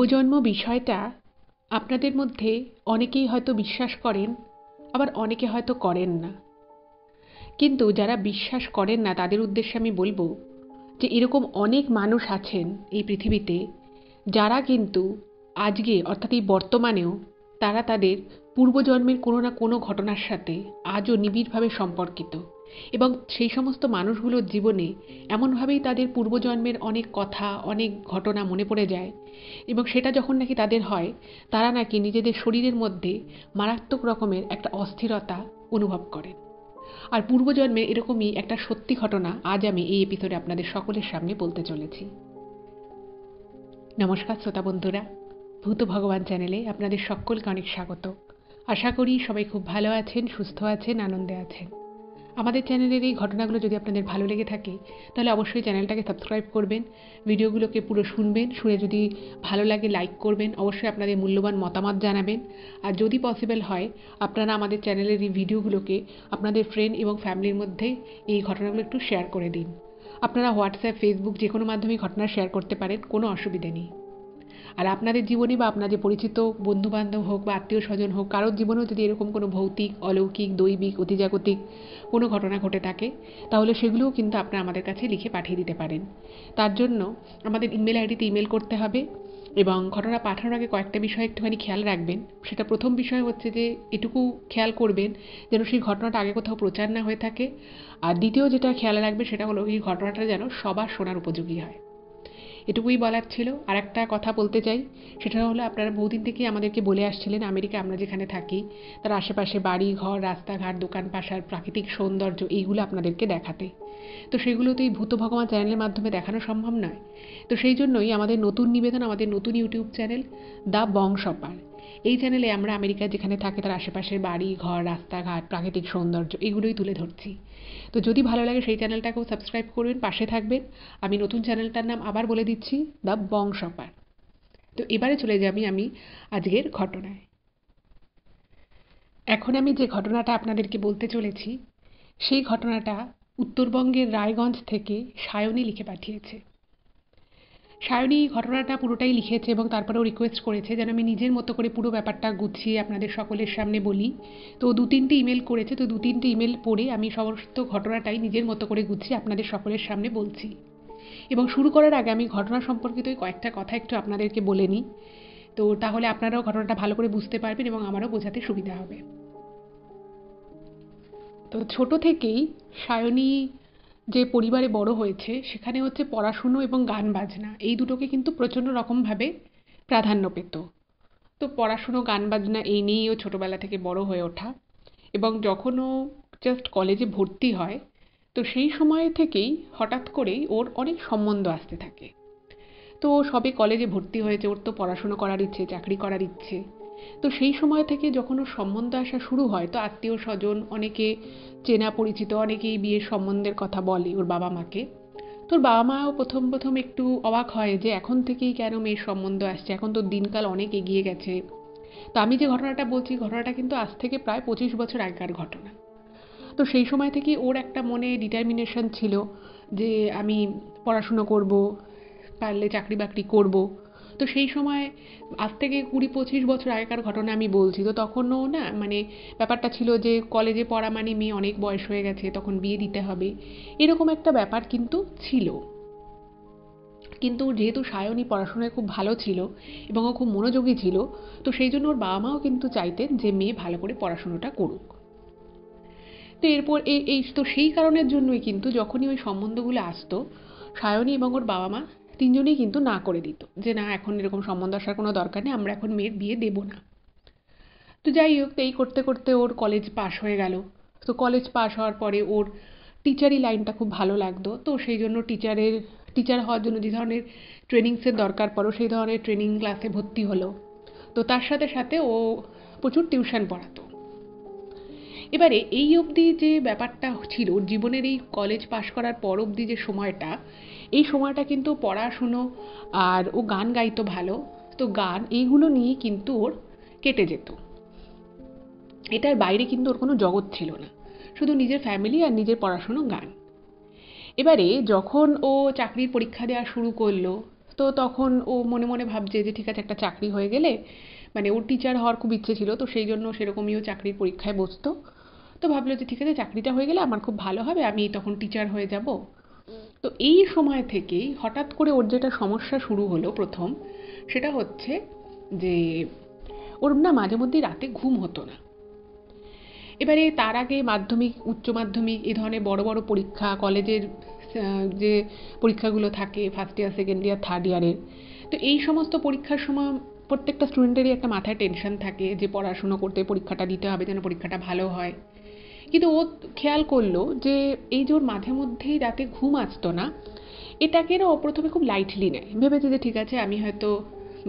পূর্বজন্ম বিষয়টা আপনাদের মধ্যে অনেকেই হয়তো বিশ্বাস করেন, আবার অনেকে হয়তো করেন না। কিন্তু যারা বিশ্বাস করেন না তাদের উদ্দেশ্যে আমি বলবো যে এরকম অনেক মানুষ আছেন এই পৃথিবীতে যারা কিন্তু আজকে অর্থাৎ এই বর্তমানেও তারা তাদের পূর্বজন্মের কোনো না কোনো ঘটনার সাথে আজও নিবিড়ভাবে সম্পর্কিত, এবং সেই সমস্ত মানুষগুলোর জীবনে এমনভাবেই তাদের পূর্বজন্মের অনেক কথা অনেক ঘটনা মনে পড়ে যায়, এবং সেটা যখন নাকি তাদের হয় তারা নাকি নিজেদের শরীরের মধ্যে মারাত্মক রকমের একটা অস্থিরতা অনুভব করেন। আর পূর্বজন্মের এরকমই একটা সত্যি ঘটনা আজ আমি এই এপিসোডে আপনাদের সকলের সামনে বলতে চলেছি। নমস্কার শ্রোতা বন্ধুরা, ভূত ভগবান চ্যানেলে আপনাদের সকলকে অনেক স্বাগত। আশা করি সবাই খুব ভালো আছেন, সুস্থ আছেন, আনন্দে আছেন। আমাদের চ্যানেলের এই ঘটনাগুলো যদি আপনাদের ভালো লেগে থাকে তাহলে অবশ্যই চ্যানেলটাকে সাবস্ক্রাইব করবেন, ভিডিওগুলোকে পুরো শুনবেন, শুনে যদি ভালো লাগে লাইক করবেন, অবশ্যই আপনাদের মূল্যবান মতামত জানাবেন। আর যদি পসিবল হয় আপনারা আমাদের চ্যানেলের এই ভিডিওগুলোকে আপনাদের ফ্রেন্ড এবং ফ্যামিলির মধ্যে এই ঘটনাগুলো একটু শেয়ার করে দিন। আপনারা হোয়াটসঅ্যাপ, ফেসবুক যে কোনো মাধ্যমেই ঘটনা শেয়ার করতে পারেন, কোনো অসুবিধে নেই। আর আপনাদের জীবনে বা আপনাদের পরিচিত বন্ধুবান্ধব হোক বা আত্মীয় স্বজন হোক, কারোর জীবনেও যদি এরকম কোনো ভৌতিক, অলৌকিক, দৈবিক, অতিজাগতিক কোনো ঘটনা ঘটে থাকে তাহলে সেগুলোও কিন্তু আপনারা আমাদের কাছে লিখে পাঠিয়ে দিতে পারেন। তার জন্য আমাদের ইমেল আইডিতে ইমেল করতে হবে, এবং ঘটনা পাঠানোর আগে কয়েকটা বিষয় একটুখানি খেয়াল রাখবেন। সেটা প্রথম বিষয় হচ্ছে যে এটুকু খেয়াল করবেন যেন সেই ঘটনাটা আগে কোথাও প্রচার না হয়ে থাকে। আর দ্বিতীয় যেটা খেয়াল রাখবেন সেটা হলো এই ঘটনাটা যেন সবার শোনার উপযোগী হয়। এটুকুই বলার ছিল। আর একটা কথা বলতে চাই, সেটা হলো আপনারা বহুদিন থেকেই আমাদেরকে বলে আসছিলেন আমেরিকা আমরা যেখানে থাকি তার আশেপাশে বাড়ি ঘর, রাস্তাঘাট, দোকান পাশার প্রাকৃতিক সৌন্দর্য এইগুলো আপনাদেরকে দেখাতে। তো সেগুলো তো এই ভূত ভগবান চ্যানেলের মাধ্যমে দেখানো সম্ভব নয়। তো সেই জন্যই আমাদের নতুন নিবেদন, আমাদের নতুন ইউটিউব চ্যানেল দ্য বংশপাল। এই চ্যানেলে আমরা আমেরিকা যেখানে থাকে তার আশেপাশের বাড়ি ঘর, রাস্তাঘাট, প্রাকৃতিক সৌন্দর্য এগুলোই তুলে ধরছি। তো যদি ভালো লাগে সেই চ্যানেলটাকেও সাবস্ক্রাইব করবেন, পাশে থাকবেন। আমি নতুন চ্যানেলটার নাম আবার বলে দিচ্ছি, দ্য বংশপাল। তো এবারে চলে যাবি আমি আজকের ঘটনায়। এখন আমি যে ঘটনাটা আপনাদেরকে বলতে চলেছি সেই ঘটনাটা উত্তরবঙ্গের রায়গঞ্জ থেকে সায়নী লিখে পাঠিয়েছে। সায়নী ঘটনাটা পুরোটাই লিখেছে এবং তারপরেও রিকোয়েস্ট করেছে যেন আমি নিজের মতো করে পুরো ব্যাপারটা গুছিয়ে আপনাদের সকলের সামনে বলি। তো 2-3টে ইমেল করেছে, তো 2-3টে ইমেল পড়ে আমি সমস্ত ঘটনাটাই নিজের মতো করে গুছিয়ে আপনাদের সকলের সামনে বলছি। এবং শুরু করার আগে আমি ঘটনা সম্পর্কিত কয়েকটা কথা একটু আপনাদেরকে বলে নিই, তো তাহলে আপনারাও ঘটনাটা ভালো করে বুঝতে পারবেন এবং আমারও বোঝাতে সুবিধা হবে। তো ছোট থেকেই সায়নী যে পরিবারে বড় হয়েছে সেখানে হচ্ছে পড়াশুনো এবং গান বাজনা এই দুটোকে কিন্তু প্রচণ্ড রকমভাবে প্রাধান্য পেত। তো পড়াশুনো গান বাজনা এই নিয়েই ও ছোটোবেলা থেকে বড় হয়ে ওঠা, এবং যখন ও জাস্ট কলেজে ভর্তি হয় তো সেই সময় থেকেই হঠাৎ করেই ওর অনেক সম্বন্ধ আসতে থাকে। তো ও সবে কলেজে ভর্তি হয়েছে, ওর তো পড়াশুনো করার ইচ্ছে, চাকরি করার ইচ্ছে। তো সেই সময় থেকে যখন ওর সম্বন্ধ আসা শুরু হয় তো আত্মীয় স্বজন অনেকে, চেনা পরিচিত অনেকেই বিয়ের সম্বন্ধের কথা বলে ওর বাবা মাকে। তোর বাবা মাও প্রথম প্রথম একটু অবাক হয় যে এখন থেকেই কেন মেয়ের সম্বন্ধ আসছে, এখন তো দিনকাল অনেক এগিয়ে গেছে। তো আমি যে ঘটনাটা বলছি ঘটনাটা কিন্তু আজ থেকে প্রায় 25 বছর আগেকার ঘটনা। তো সেই সময় থেকেই ওর একটা মনে ডিটারমিনেশন ছিল যে আমি পড়াশুনো করব, পারলে চাকরি বাকরি করব। তো সেই সময় আজ থেকে 20-25 বছর আগেকার ঘটনা আমি বলছি। তো তখনও না মানে ব্যাপারটা ছিল যে কলেজে পড়া মানে মেয়ে অনেক বয়স হয়ে গেছে, তখন বিয়ে দিতে হবে, এরকম একটা ব্যাপার কিন্তু ছিল। কিন্তু যেহেতু সায়নী পড়াশোনায় খুব ভালো ছিল এবং ও খুব মনোযোগী ছিল, তো সেই জন্য ওর বাবা মাও কিন্তু চাইতেন যে মেয়ে ভালো করে পড়াশোনাটা করুক। তো এরপর এই এই তো সেই কারণের জন্যই কিন্তু যখনই ওই সম্বন্ধগুলো আসতো সায়নী এবং ওর বাবা মা তিনজনেই কিন্তু না করে দিত যে না এখন এরকম সম্বন্ধ আসার কোনো দরকার নেই, আমরা এখন মেয়ের বিয়ে দেবো না। তো যাই হোক, তো এই করতে করতে ওর কলেজ পাশ হয়ে গেল। তো কলেজ পাশ হওয়ার পরে ওর টিচারি লাইনটা খুব ভালো লাগতো, তো সেই জন্য টিচার হওয়ার জন্য যে ধরনের ট্রেনিংসের দরকার পড়ো সেই ধরনের ট্রেনিং ক্লাসে ভর্তি হলো। তো তার সাথে সাথে ও প্রচুর টিউশন পড়াতো। এবারে এই অবধি যে ব্যাপারটা ছিল জীবনের, এই কলেজ পাশ করার পর অবধি যে সময়টা, এই সময়টা কিন্তু পড়াশুনো আর ও গান গাইতো ভালো, তো গান এইগুলো নিয়ে কিন্তু ওর কেটে যেত। এটার বাইরে কিন্তু ওর কোনো জগৎ ছিল না, শুধু নিজের ফ্যামিলি আর নিজের পড়াশুনো গান। এবারে যখন ও চাকরির পরীক্ষা দেওয়া শুরু করলো তো তখন ও মনে মনে ভাবছে যে ঠিক আছে একটা চাকরি হয়ে গেলে, মানে ওর টিচার হওয়ার খুব ইচ্ছে ছিল, তো সেই জন্য সেরকমই ও চাকরির পরীক্ষায় বসতো। তো ভাবলো যে ঠিক আছে চাকরিটা হয়ে গেলে আমার খুব ভালো হবে, আমি তখন টিচার হয়ে যাব। তো এই সময় থেকেই হঠাৎ করে ওর যেটা সমস্যা শুরু হলো প্রথম, সেটা হচ্ছে যে ওর না মাঝে মধ্যেই রাতে ঘুম হতো না। এবারে তার আগে মাধ্যমিক, উচ্চ মাধ্যমিক, এই ধরনের বড় বড় পরীক্ষা, কলেজের যে পরীক্ষাগুলো থাকে first year, second year, third ইয়ারের, তো এই সমস্ত পরীক্ষার সময় প্রত্যেকটা স্টুডেন্টেরই একটা মাথায় টেনশন থাকে যে পড়াশুনো করতে, পরীক্ষাটা দিতে হবে যেন পরীক্ষাটা ভালো হয়। কিন্তু ও খেয়াল করলো যে এই যে ওর মাঝে মধ্যেই রাতে ঘুম আসতো না, এটাকে না ও প্রথমে খুব লাইটলি নেয়, ভেবেছে যে ঠিক আছে আমি হয়তো,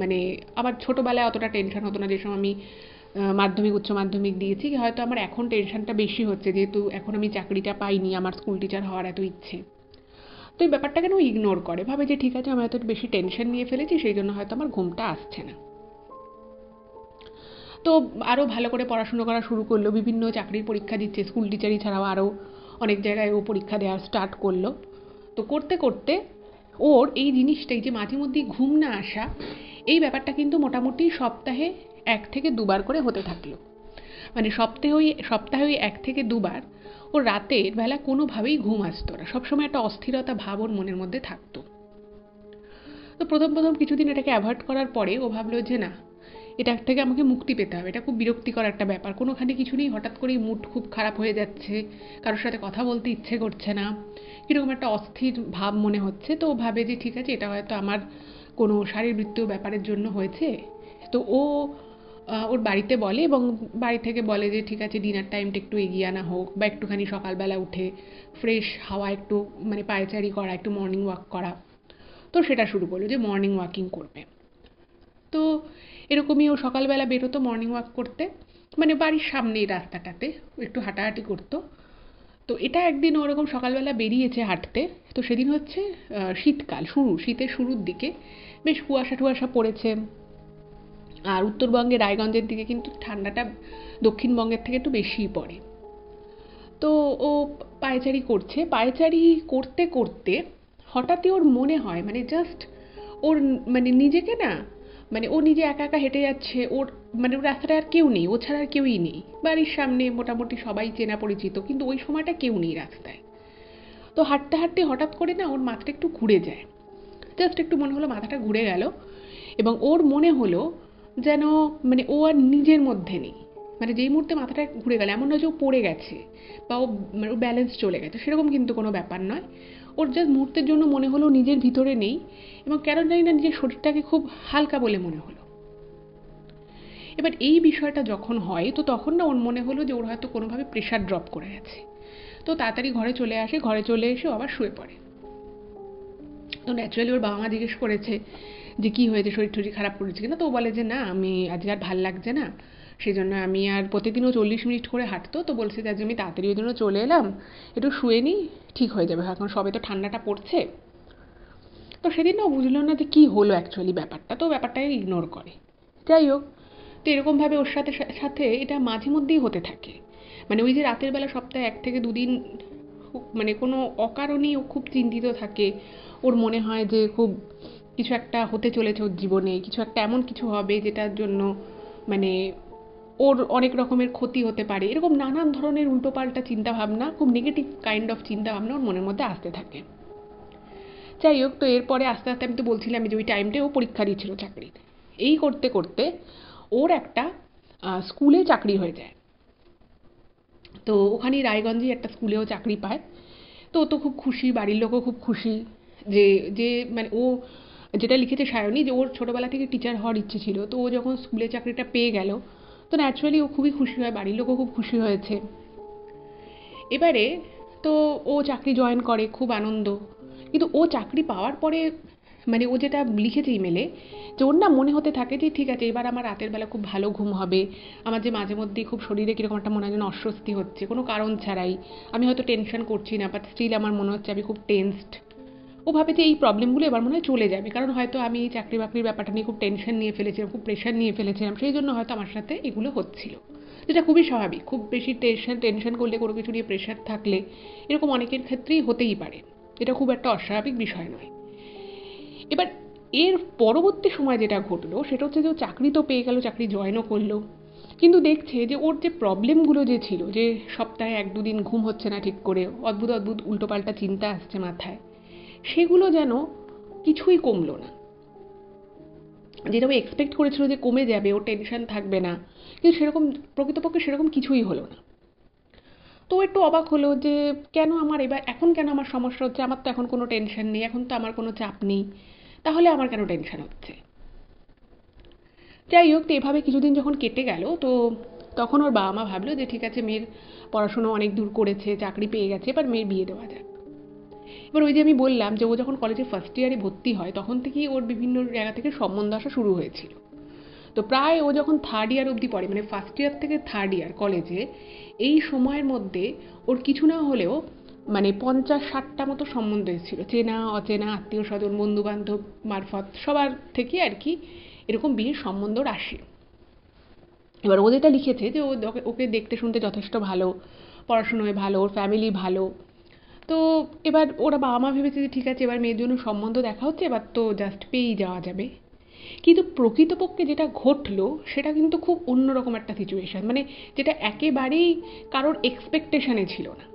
মানে আমার ছোটোবেলায় অতটা টেনশন হতো না যে সময় আমি মাধ্যমিক, উচ্চ মাধ্যমিক দিয়েছি, হয়তো আমার এখন টেনশনটা বেশি হচ্ছে যেহেতু এখন আমি চাকরিটা পাইনি, আমার স্কুল টিচার হওয়ার এত ইচ্ছে। তো এই ব্যাপারটাকে না ও ইগনোর করে, ভাবে যে ঠিক আছে আমি হয়তো একটু বেশি টেনশন নিয়ে ফেলেছি, সেই জন্য হয়তো আমার ঘুমটা আসছে না। তো আরও ভালো করে পড়াশুনো করা শুরু করলো, বিভিন্ন চাকরির পরীক্ষা দিচ্ছে, স্কুল টিচারই ছাড়াও আরও অনেক জায়গায় ও পরীক্ষা দেওয়া স্টার্ট করলো। তো করতে করতে ওর এই জিনিসটাই যে মাঝে মধ্যেই ঘুম না আসা, এই ব্যাপারটা কিন্তু মোটামুটি সপ্তাহে 1 থেকে 2 বার করে হতে থাকলো। মানে সপ্তাহে ওই 1 থেকে 2 বার ওর রাতের বেলা কোনোভাবেই ঘুম আসতো না, সবসময় একটা অস্থিরতা ভাব ওর মনের মধ্যে থাকতো। তো প্রথম প্রথম কিছুদিন এটাকে অ্যাভয়েড করার পরে ও ভাবলো যে না, এটা থেকে আমাকে মুক্তি পেতে হবে, এটা খুব বিরক্তিকর একটা ব্যাপার, কোনোখানে কিছু নেই, হঠাৎ করেই মুড খুব খারাপ হয়ে যাচ্ছে, কারোর সাথে কথা বলতে ইচ্ছে করছে না, কীরকম একটা অস্থির ভাব মনে হচ্ছে। তো ও ভাবে যে ঠিক আছে এটা হয়তো আমার কোনো শারীরবৃত্তীয় ব্যাপারের জন্য হয়েছে। তো ও ওর বাড়িতে বলে এবং বাড়ি থেকে বলে যে ঠিক আছে ডিনার টাইমটা একটু এগিয়ে আনা হোক, বা একটুখানি সকালবেলা উঠে ফ্রেশ হাওয়া একটু, মানে পায়চারি করা, একটু মর্নিং ওয়াক করা। তো সেটা শুরু করলো যে মর্নিং ওয়াকিং করবে। তো এরকমই ও সকালবেলা বেরোতো মর্নিং ওয়াক করতে, মানে বাড়ির সামনেই রাস্তাটাতে একটু হাঁটাহাঁটি করতো। তো এটা একদিন ওরকম সকালবেলা বেরিয়েছে হাঁটতে, তো সেদিন হচ্ছে শীতকাল, শীতের শুরুর দিকে, বেশ কুয়াশা টুয়াশা পড়েছে। আর উত্তরবঙ্গে রায়গঞ্জের দিকে কিন্তু ঠান্ডাটা দক্ষিণবঙ্গের থেকে একটু বেশিই পড়ে। তো ও পায়চারি করছে, পায়চারি করতে করতে হঠাৎই ওর মনে হয়, মানে জাস্ট ওর, মানে নিজেকে না, মানে ও নিজে একা একা হেঁটে যাচ্ছে, ওর মানে ওর রাস্তাটায় আর কেউ নেই, ও ছাড়া আর কেউই নেই, বাড়ির সামনে মোটামুটি সবাই চেনা পরিচিত, কিন্তু ওই সময়টা কেউ নেই রাস্তায়। তো হাঁটতে হাঁটতে হঠাৎ করে না ওর মাথাটা একটু ঘুরে যায়, জাস্ট একটু মনে হলো মাথাটা ঘুরে গেল, এবং ওর মনে হলো যেন, মানে ও আর নিজের মধ্যে নেই। মানে যেই মুহূর্তে মাথাটা ঘুরে গেল, এমন নয় যে ও পড়ে গেছে বা ও, মানে ওর ব্যালেন্স চলে গেছে, সেরকম কিন্তু কোনো ব্যাপার নয়। ওর জাস্ট মুহূর্তের জন্য মনে হলো নিজের ভিতরে নেই, এবং কেন জানি না নিজের শরীরটাকে খুব হালকা বলে মনে হলো। এবার এই বিষয়টা যখন হয়, তো তখন না ওর মনে হলো যে ওর হয়তো কোনোভাবে প্রেশার ড্রপ করে গেছে। তো তাড়াতাড়ি ঘরে চলে আসে, ঘরে চলে এসে আবার শুয়ে পড়ে। তো ন্যাচারালি ওর বাবা মা জিজ্ঞেস করেছে যে কী হয়েছে, শরীর টরীর খারাপ করেছে কিনা। তো ও বলে যে না, আমি আজকে আর ভাল লাগছে না, সেই জন্য আমি আর, প্রতিদিনও 40 মিনিট করে হাঁটতো, তো বলছে যে আজকে আমি তাড়াতাড়ি ওই জন্য চলে এলাম, একটু শুয়ে নিই, ঠিক হয়ে যাবে, এখন সবে তো ঠান্ডাটা পড়ছে। তো সেদিন না বুঝলো না যে কী হলো অ্যাকচুয়ালি ব্যাপারটা, তো ব্যাপারটাকে ইগনোর করে। যাই হোক, তো এরকমভাবে ওর সাথে সাথে এটা মাঝে মধ্যেই হতে থাকে। মানে ওই যে রাতের বেলা সপ্তাহে 1 থেকে 2 দিন মানে কোনো অকারণেই ও খুব চিন্তিত থাকে, ওর মনে হয় যে খুব কিছু একটা হতে চলেছে ওর জীবনে, কিছু একটা এমন কিছু হবে যেটার জন্য, মানে ওর অনেক রকমের ক্ষতি হতে পারে, এরকম নানান ধরনের উল্টোপাল্টা চিন্তাভাবনা, খুব নেগেটিভ কাইন্ড অফ চিন্তাভাবনা ওর মনের মধ্যে আসতে থাকে। যাই হোক, তো এরপরে আস্তে আস্তে, আমি তো বলছিলাম যে ওই টাইমটায় ও পরীক্ষা দিচ্ছিল চাকরির, এই করতে করতে ওর একটা স্কুলে চাকরি হয়ে যায়। তো ওখানেই রায়গঞ্জেই একটা স্কুলেও চাকরি পায়। তো ও তো খুব খুশি, বাড়ির লোকও খুব খুশি, যে যে মানে ও যেটা লিখেছে সায়নী, যে ওর ছোটোবেলা থেকে টিচার হওয়ার ইচ্ছে ছিল, তো ও যখন স্কুলে চাকরিটা পেয়ে গেল, তো ন্যাচারালি ও খুবই খুশি হয়, বাড়ির লোকও খুব খুশি হয়েছে। এবারে তো ও চাকরি জয়েন করে, খুব আনন্দ। কিন্তু ও চাকরি পাওয়ার পরে, মানে ও যেটা লিখেছে ইমেলে, যে ওর না মনে হতে থাকে যে ঠিক আছে এবার আমার রাতের বেলা খুব ভালো ঘুম হবে, আমার যে মাঝে মধ্যেই খুব শরীরে কীরকম একটা মনে হয় যেন অস্বস্তি হচ্ছে কোনো কারণ ছাড়াই, আমি হয়তো টেনশন করছি না, বাট স্টিল আমার মনে হচ্ছে আমি খুব টেনসড। ও ভাবে যে এই প্রবলেমগুলো এবার মনে হয় চলে যাবে, কারণ হয়তো আমি এই চাকরি বাকরির ব্যাপারটা নিয়ে খুব টেনশন নিয়ে ফেলেছিলাম, খুব প্রেশার নিয়ে ফেলেছিলাম, সেই জন্য হয়তো আমার সাথে এগুলো হচ্ছিল, যেটা খুবই স্বাভাবিক। খুব বেশি টেনশন করলে, কোনো কিছু নিয়ে প্রেশার থাকলে এরকম অনেকের ক্ষেত্রেই হতেই পারে, এটা খুব একটা অস্বাভাবিক বিষয় নয়। এবার এর পরবর্তী সময় যেটা ঘটলো সেটা হচ্ছে যে ও চাকরি তো পেয়ে গেল, চাকরি জয়েনও করলো, কিন্তু দেখছে যে ওর যে প্রবলেমগুলো যে ছিল, যে সপ্তাহে 1-2 দিন ঘুম হচ্ছে না ঠিক করে, অদ্ভুত অদ্ভুত উল্টোপাল্টা চিন্তা আসছে মাথায়, সেগুলো যেন কিছুই কমলো না। যেটা ও এক্সপেক্ট করেছিল যে কমে যাবে, ওর টেনশন থাকবে না, কিন্তু সেরকম প্রকৃতপক্ষে সেরকম কিছুই হলো না। তো ও একটু অবাক হলো যে কেন আমার এবার, এখন কেন আমার সমস্যা হচ্ছে, আমার তো এখন কোনো টেনশন নেই, এখন তো আমার কোনো চাপ নেই, তাহলে আমার কেন টেনশন হচ্ছে। যাই হোক, তো এভাবে কিছুদিন যখন কেটে গেল, তো তখন ওর বাবা মা ভাবলো যে ঠিক আছে, মেয়ের পড়াশুনো অনেক দূর করেছে, চাকরি পেয়ে গেছে, এবার মেয়ের বিয়ে দেওয়া যাক। এবার ওই যে আমি বললাম যে ও যখন কলেজে ফার্স্ট ইয়ারে ভর্তি হয় তখন থেকেই ওর বিভিন্ন জায়গা থেকে সম্বন্ধ আসা শুরু হয়েছিল। তো প্রায় ও যখন থার্ড ইয়ার অবধি পড়ে, মানে ফার্স্ট ইয়ার থেকে থার্ড ইয়ার কলেজে, এই সময়ের মধ্যে ওর কিছু না হলেও মানে 50-60টা মতো সম্বন্ধ এসেছিল, চেনা অচেনা আত্মীয় স্বজন বন্ধু বান্ধব মারফত সবার থেকে আর কি, এরকম বিয়ের সম্বন্ধ ওর আসে। এবার ও যেটা লিখেছে যে ওকে দেখতে শুনতে যথেষ্ট ভালো, পড়াশুনোয় ভালো, ওর ফ্যামিলি ভালো। তো এবার ওরা বাবা মা ভেবেছে যে ঠিক আছে, এবার মেয়ের জন্য সম্বন্ধ দেখা হচ্ছে, এবার তো জাস্ট পেয়েই যাওয়া যাবে। কিন্তু প্রকৃতপক্ষে যেটা ঘটলো সেটা কিন্তু খুব অন্যরকম একটা সিচুয়েশন, মানে যেটা একেবারেই কারোর এক্সপেকটেশনে ছিল না।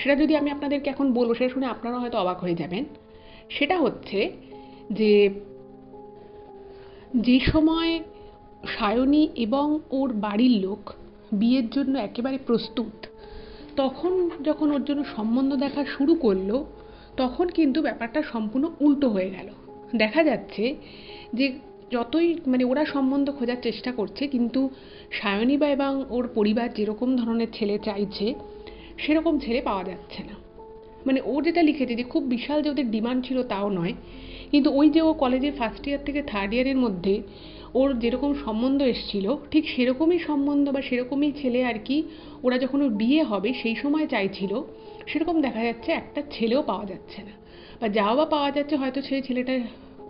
সেটা যদি আমি আপনাদেরকে এখন বলবো, সেটা শুনে আপনারা হয়তো অবাক হয়ে যাবেন। সেটা হচ্ছে যে যে সময় সায়নী এবং ওর বাড়ির লোক বিয়ের জন্য একেবারে প্রস্তুত, তখন যখন ওর জন্য সম্বন্ধ দেখা শুরু করলো, তখন কিন্তু ব্যাপারটা সম্পূর্ণ উল্টো হয়ে গেল। দেখা যাচ্ছে যে যতই মানে ওরা সম্বন্ধ খোঁজার চেষ্টা করছে, কিন্তু সায়নী বা এবং ওর পরিবার যেরকম ধরনের ছেলে চাইছে সেরকম ছেলে পাওয়া যাচ্ছে না। মানে ও যেটা লিখেছে যে খুব বিশাল যে ওদের ডিমান্ড ছিল তাও নয়, কিন্তু ওই যে ও কলেজের ফার্স্ট ইয়ার থেকে থার্ড ইয়ারের মধ্যে ওর যেরকম সম্বন্ধ এসছিল, ঠিক সেরকমই সম্বন্ধ বা সেরকমই ছেলে আর কি ওরা যখন ওর বিয়ে হবে সেই সময় চাইছিল, সেরকম দেখা যাচ্ছে একটা ছেলেও পাওয়া যাচ্ছে না। বা যাও বা পাওয়া যাচ্ছে, হয়তো সেই ছেলেটা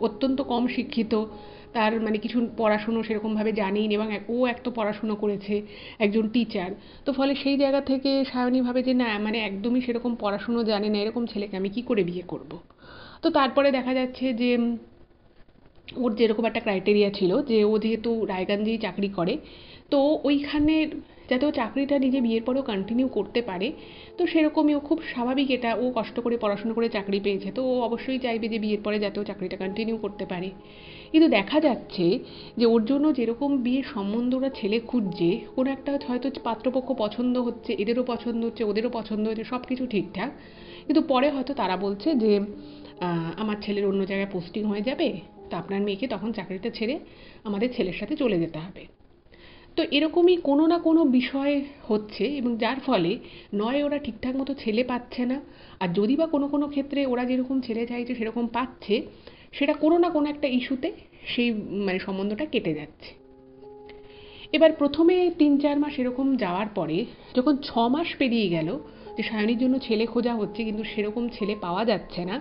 অত্যন্ত কম শিক্ষিত, তার মানে কিছু পড়াশুনো সেরকমভাবে জানেই না, এবং ও এক তো পড়াশুনো করেছে, একজন টিচার। তো ফলে সেই জায়গা থেকে সায়নী ভাবে যে না, মানে একদমই সেরকম পড়াশুনো জানে না, এরকম ছেলেকে আমি কী করে বিয়ে করব। তো তারপরে দেখা যাচ্ছে যে ওর যেরকম একটা ক্রাইটেরিয়া ছিল যে ও যেহেতু রায়গঞ্জেই চাকরি করে, তো ওইখানে যাতে ও চাকরিটা নিজে বিয়ের পরেও কন্টিনিউ করতে পারে, তো সেরকমই ও খুব স্বাভাবিক, এটা ও কষ্ট করে পড়াশুনো করে চাকরি পেয়েছে, তো ও অবশ্যই চাইবে যে বিয়ের পরে যাতে ও চাকরিটা কন্টিনিউ করতে পারে। কিন্তু দেখা যাচ্ছে যে ওর জন্য যেরকম বিয়ের সম্বন্ধ ওরা ছেলে খুঁজছে, কোনো একটা হয়তো পাত্রপক্ষ পছন্দ হচ্ছে, এদেরও পছন্দ হচ্ছে, ওদেরও পছন্দ হচ্ছে, সব কিছু ঠিকঠাক, কিন্তু পরে হয়তো তারা বলছে যে আমার ছেলের অন্য জায়গায় পোস্টিং হয়ে যাবে, তো আপনার মেয়েকে তখন চাকরিটা ছেড়ে আমাদের ছেলের সাথে চলে যেতে হবে। তো এরকমই কোনো না কোনো বিষয় হচ্ছে, এবং যার ফলে নয় ওরা ঠিকঠাক মতো ছেলে পাচ্ছে না, আর যদি বা কোনো কোনো ক্ষেত্রে ওরা যেরকম ছেলে চাইছে সেরকম পাচ্ছে, সেটা কোনো না কোনো একটা ইস্যুতে সেই মানে সম্বন্ধটা কেটে যাচ্ছে। এবার প্রথমে 3-4 মাস এরকম যাওয়ার পরে যখন 6 মাস পেরিয়ে গেল, যে সায়নীর জন্য ছেলে খোঁজা হচ্ছে কিন্তু সেরকম ছেলে পাওয়া যাচ্ছে না,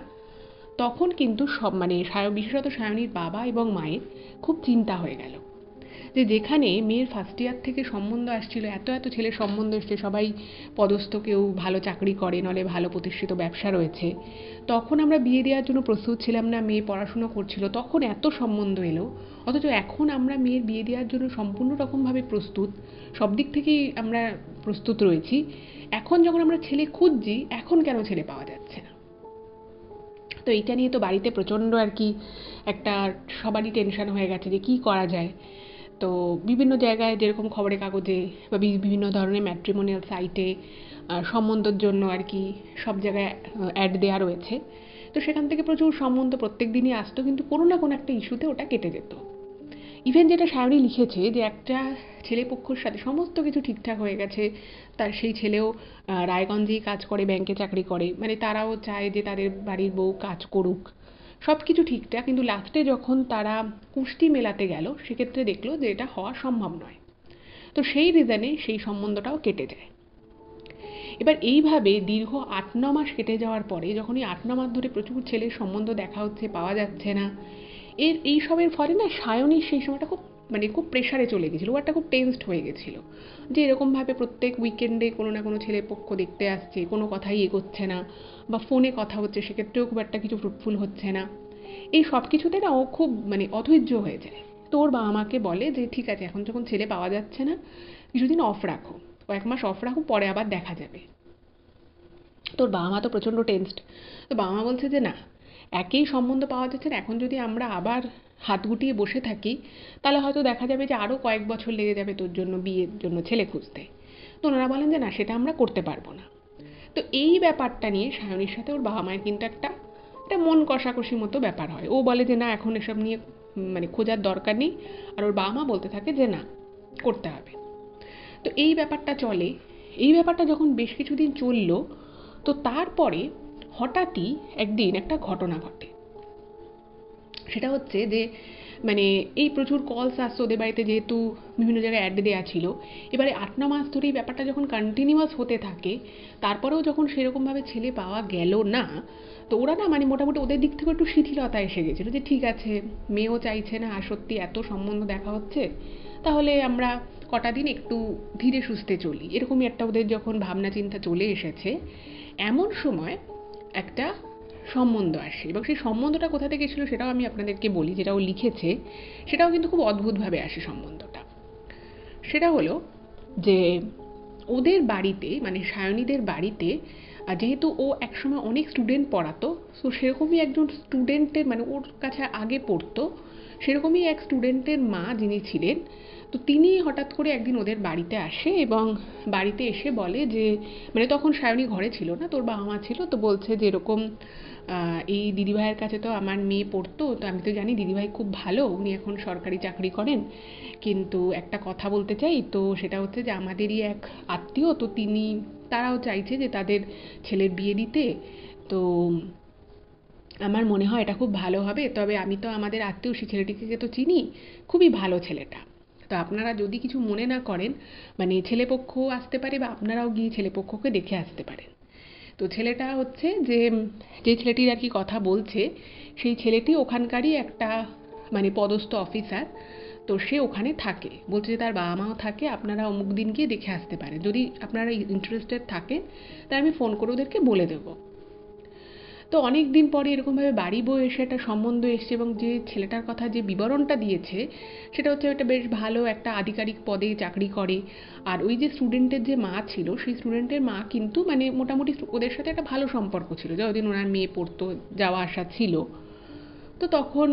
তখন কিন্তু সব মানে বিশেষত সায়নীর বাবা এবং মায়ের খুব চিন্তা হয়ে গেল যে যেখানে মেয়ের ফার্স্ট ইয়ার থেকে সম্বন্ধ আসছিল, এত এত ছেলের সম্বন্ধ এসছে, সবাই পদস্থ, কেউ ভালো চাকরি করে, নলে ভালো প্রতিষ্ঠিত ব্যবসা রয়েছে, তখন আমরা বিয়ে দেওয়ার জন্য প্রস্তুত ছিলাম না, মেয়ে পড়াশুনো করছিল, তখন এত সম্বন্ধ এলো, অথচ এখন আমরা মেয়ের বিয়ে দেওয়ার জন্য সম্পূর্ণ রকমভাবে প্রস্তুত, সব দিক থেকেই আমরা প্রস্তুত রয়েছি, এখন যখন আমরা ছেলে খুঁজছি এখন কেন ছেলে পাওয়া যাচ্ছে না। তো এইটা নিয়ে তো বাড়িতে প্রচণ্ড আর কি একটা সবারই টেনশন হয়ে গেছে যে কী করা যায়। তো বিভিন্ন জায়গায় যেরকম খবরের কাগজে বা বিভিন্ন ধরনের ম্যাট্রিমোনিয়াল সাইটে সম্বন্ধের জন্য আর কি সব জায়গায় অ্যাড দেওয়া রয়েছে, তো সেখান থেকে প্রচুর সম্বন্ধ প্রত্যেক দিনই আসতো, কিন্তু কোনো না কোনো একটা ইস্যুতে ওটা কেটে যেত। ইভেন যেটা সায়নী লিখেছে যে একটা ছেলেপক্ষর সাথে সমস্ত কিছু ঠিকঠাক হয়ে গেছে, তার সেই ছেলেও রায়গঞ্জেই কাজ করে, ব্যাংকে চাকরি করে, মানে তারাও চায় যে তাদের বাড়ির বউ কাজ করুক, সব কিছু ঠিকঠাক, কিন্তু লাস্টে যখন তারা কুষ্টি মেলাতে গেল সেক্ষেত্রে দেখলো যে এটা হওয়া সম্ভব নয়। তো সেই রিজনে সেই সম্বন্ধটাও কেটে যায়। এবার এইভাবে দীর্ঘ 8-9 মাস কেটে যাওয়ার পরে যখন এই 8-9 মাস ধরে প্রচুর ছেলের সম্বন্ধ দেখা হচ্ছে, পাওয়া যাচ্ছে না, এই সবের ফলে না সায়নীর সেই সময়টা খুব মানে খুব প্রেশারে চলে গেছিলো, ও একটা খুব টেন্সড হয়ে গেছিলো যে এরকমভাবে প্রত্যেক উইকেন্ডে কোনো না কোনো ছেলের পক্ষ দেখতে আসছে, কোনো কথাই এগোচ্ছে না, বা ফোনে কথা হচ্ছে সেক্ষেত্রেও খুব একটা কিছু ফ্রুটফুল হচ্ছে না। এই সব কিছুতে না ও খুব মানে অধৈর্য হয়ে যায়। তো ওর বাবা মাকে বলে যে ঠিক আছে, এখন যখন ছেলে পাওয়া যাচ্ছে না, কিছুদিন অফ রাখো, কয়েক মাস অফ রাখো, পরে আবার দেখা যাবে। তোর বাবা মা তো প্রচণ্ড টেনসড। তো বাবা মা বলছে যে না, একেই সম্বন্ধ পাওয়া যাচ্ছে না, এখন যদি আমরা আবার হাত গুটিয়ে বসে থাকি তাহলে হয়তো দেখা যাবে যে আরও কয়েক বছর লেগে যাবে তোর জন্য বিয়ের জন্য ছেলে খুঁজতে। তো ওনারা বলেন যে না, সেটা আমরা করতে পারবো না। তো এই ব্যাপারটা নিয়ে সায়নীর সাথে ওর বাবা মায়ের কিন্তু একটা একটা মন কষাকষি মতো ব্যাপার হয়। ও বলে যে না, এখন এসব নিয়ে মানে খোঁজার দরকার নেই, আর ওর বাবা মা বলতে থাকে যে না, করতে হবে। তো এই ব্যাপারটা চলে। এই ব্যাপারটা যখন বেশ কিছুদিন চললো, তো তারপরে হঠাৎই একদিন একটা ঘটনা ঘটে। সেটা হচ্ছে যে মানে এই প্রচুর কলস আসছে ওদের বাড়িতে, যেহেতু বিভিন্ন জায়গায় অ্যাড দেওয়া ছিল। এবারে 8-9 মাস ধরে এই ব্যাপারটা যখন কন্টিনিউয়াস হতে থাকে, তারপরেও যখন সেরকমভাবে ছেলে পাওয়া গেল না, তো ওরা না মানে মোটামুটি ওদের দিক থেকে একটু শিথিলতা এসে গেছিলো যে ঠিক আছে, মেয়েও চাইছে না, আর সত্যি এত সম্বন্ধ দেখা হচ্ছে, তাহলে আমরা কটা দিন একটু ধীরে সুস্থে চলি, এরকমই একটা ওদের যখন ভাবনা চিন্তা চলে এসেছে। এমন সময় একটা সম্বন্ধ আসে, এবং সেই সম্বন্ধটা কোথা থেকে এসেছিল সেটাও আমি আপনাদেরকে বলি। যেটা ও লিখেছে সেটাও কিন্তু খুব অদ্ভুতভাবে আসে সম্বন্ধটা। সেটা হলো যে ওদের বাড়িতে মানে সায়নীদের বাড়িতে, যেহেতু ও একসময় অনেক স্টুডেন্ট পড়াতো, তো সেরকমই একজন স্টুডেন্টের মানে ওর কাছে আগে পড়তো, সেরকমই এক স্টুডেন্টের মা যিনি ছিলেন, তো তিনি হঠাৎ করে একদিন ওদের বাড়িতে আসে এবং বাড়িতে এসে বলে যে মানে তখন সায়নী ঘরে ছিল না, তোর বাবা মা ছিল, তো বলছে যে এরকম এই দিদিভাইয়ের কাছে তো আমার মেয়ে পড়তো, তো আমি তো জানি দিদিভাই খুব ভালো, উনি এখন সরকারি চাকরি করেন, কিন্তু একটা কথা বলতে চাই, তো সেটা হচ্ছে যে আমাদেরই এক আত্মীয়, তো তারাও চাইছে যে তাদের ছেলের বিয়ে দিতে। তো আমার মনে হয় এটা খুব ভালো হবে, তবে আমি তো আমাদের আত্মীয় সেই ছেলেটিকে তো চিনি, খুবই ভালো ছেলেটা। তো আপনারা যদি কিছু মনে না করেন, মানে ছেলেপক্ষ আসতে পারে বা আপনারাও গিয়ে ছেলেপক্ষকে দেখে আসতে পারেন। তো ছেলেটা হচ্ছে যে যে ছেলেটির আর কি কথা বলছে, সেই ছেলেটি ওখানকারই একটা মানে পদস্থ অফিসার। তো সে ওখানে থাকে, বলছে যে তার বাবা মাও থাকে, আপনারা অমুক দিন গিয়ে দেখে আসতে পারেন, যদি আপনারা ইন্টারেস্টেড থাকেন তাহলে আমি ফোন করে ওদেরকে বলে দেবো। তো অনেক দিন পরে এরকমভাবে বাড়ি বয়ে এসে একটা সম্বন্ধ এসছে, এবং যে ছেলেটার কথা যে বিবরণটা দিয়েছে সেটা হচ্ছে একটা বেশ ভালো একটা আধিকারিক পদে চাকরি করে। আর ওই যে স্টুডেন্টের যে মা ছিল, সেই স্টুডেন্টের মা কিন্তু মানে মোটামুটি ওদের সাথে একটা ভালো সম্পর্ক ছিল, যতদিন ওনার মেয়ে পড়তো, যাওয়া আসা ছিল। তো তখন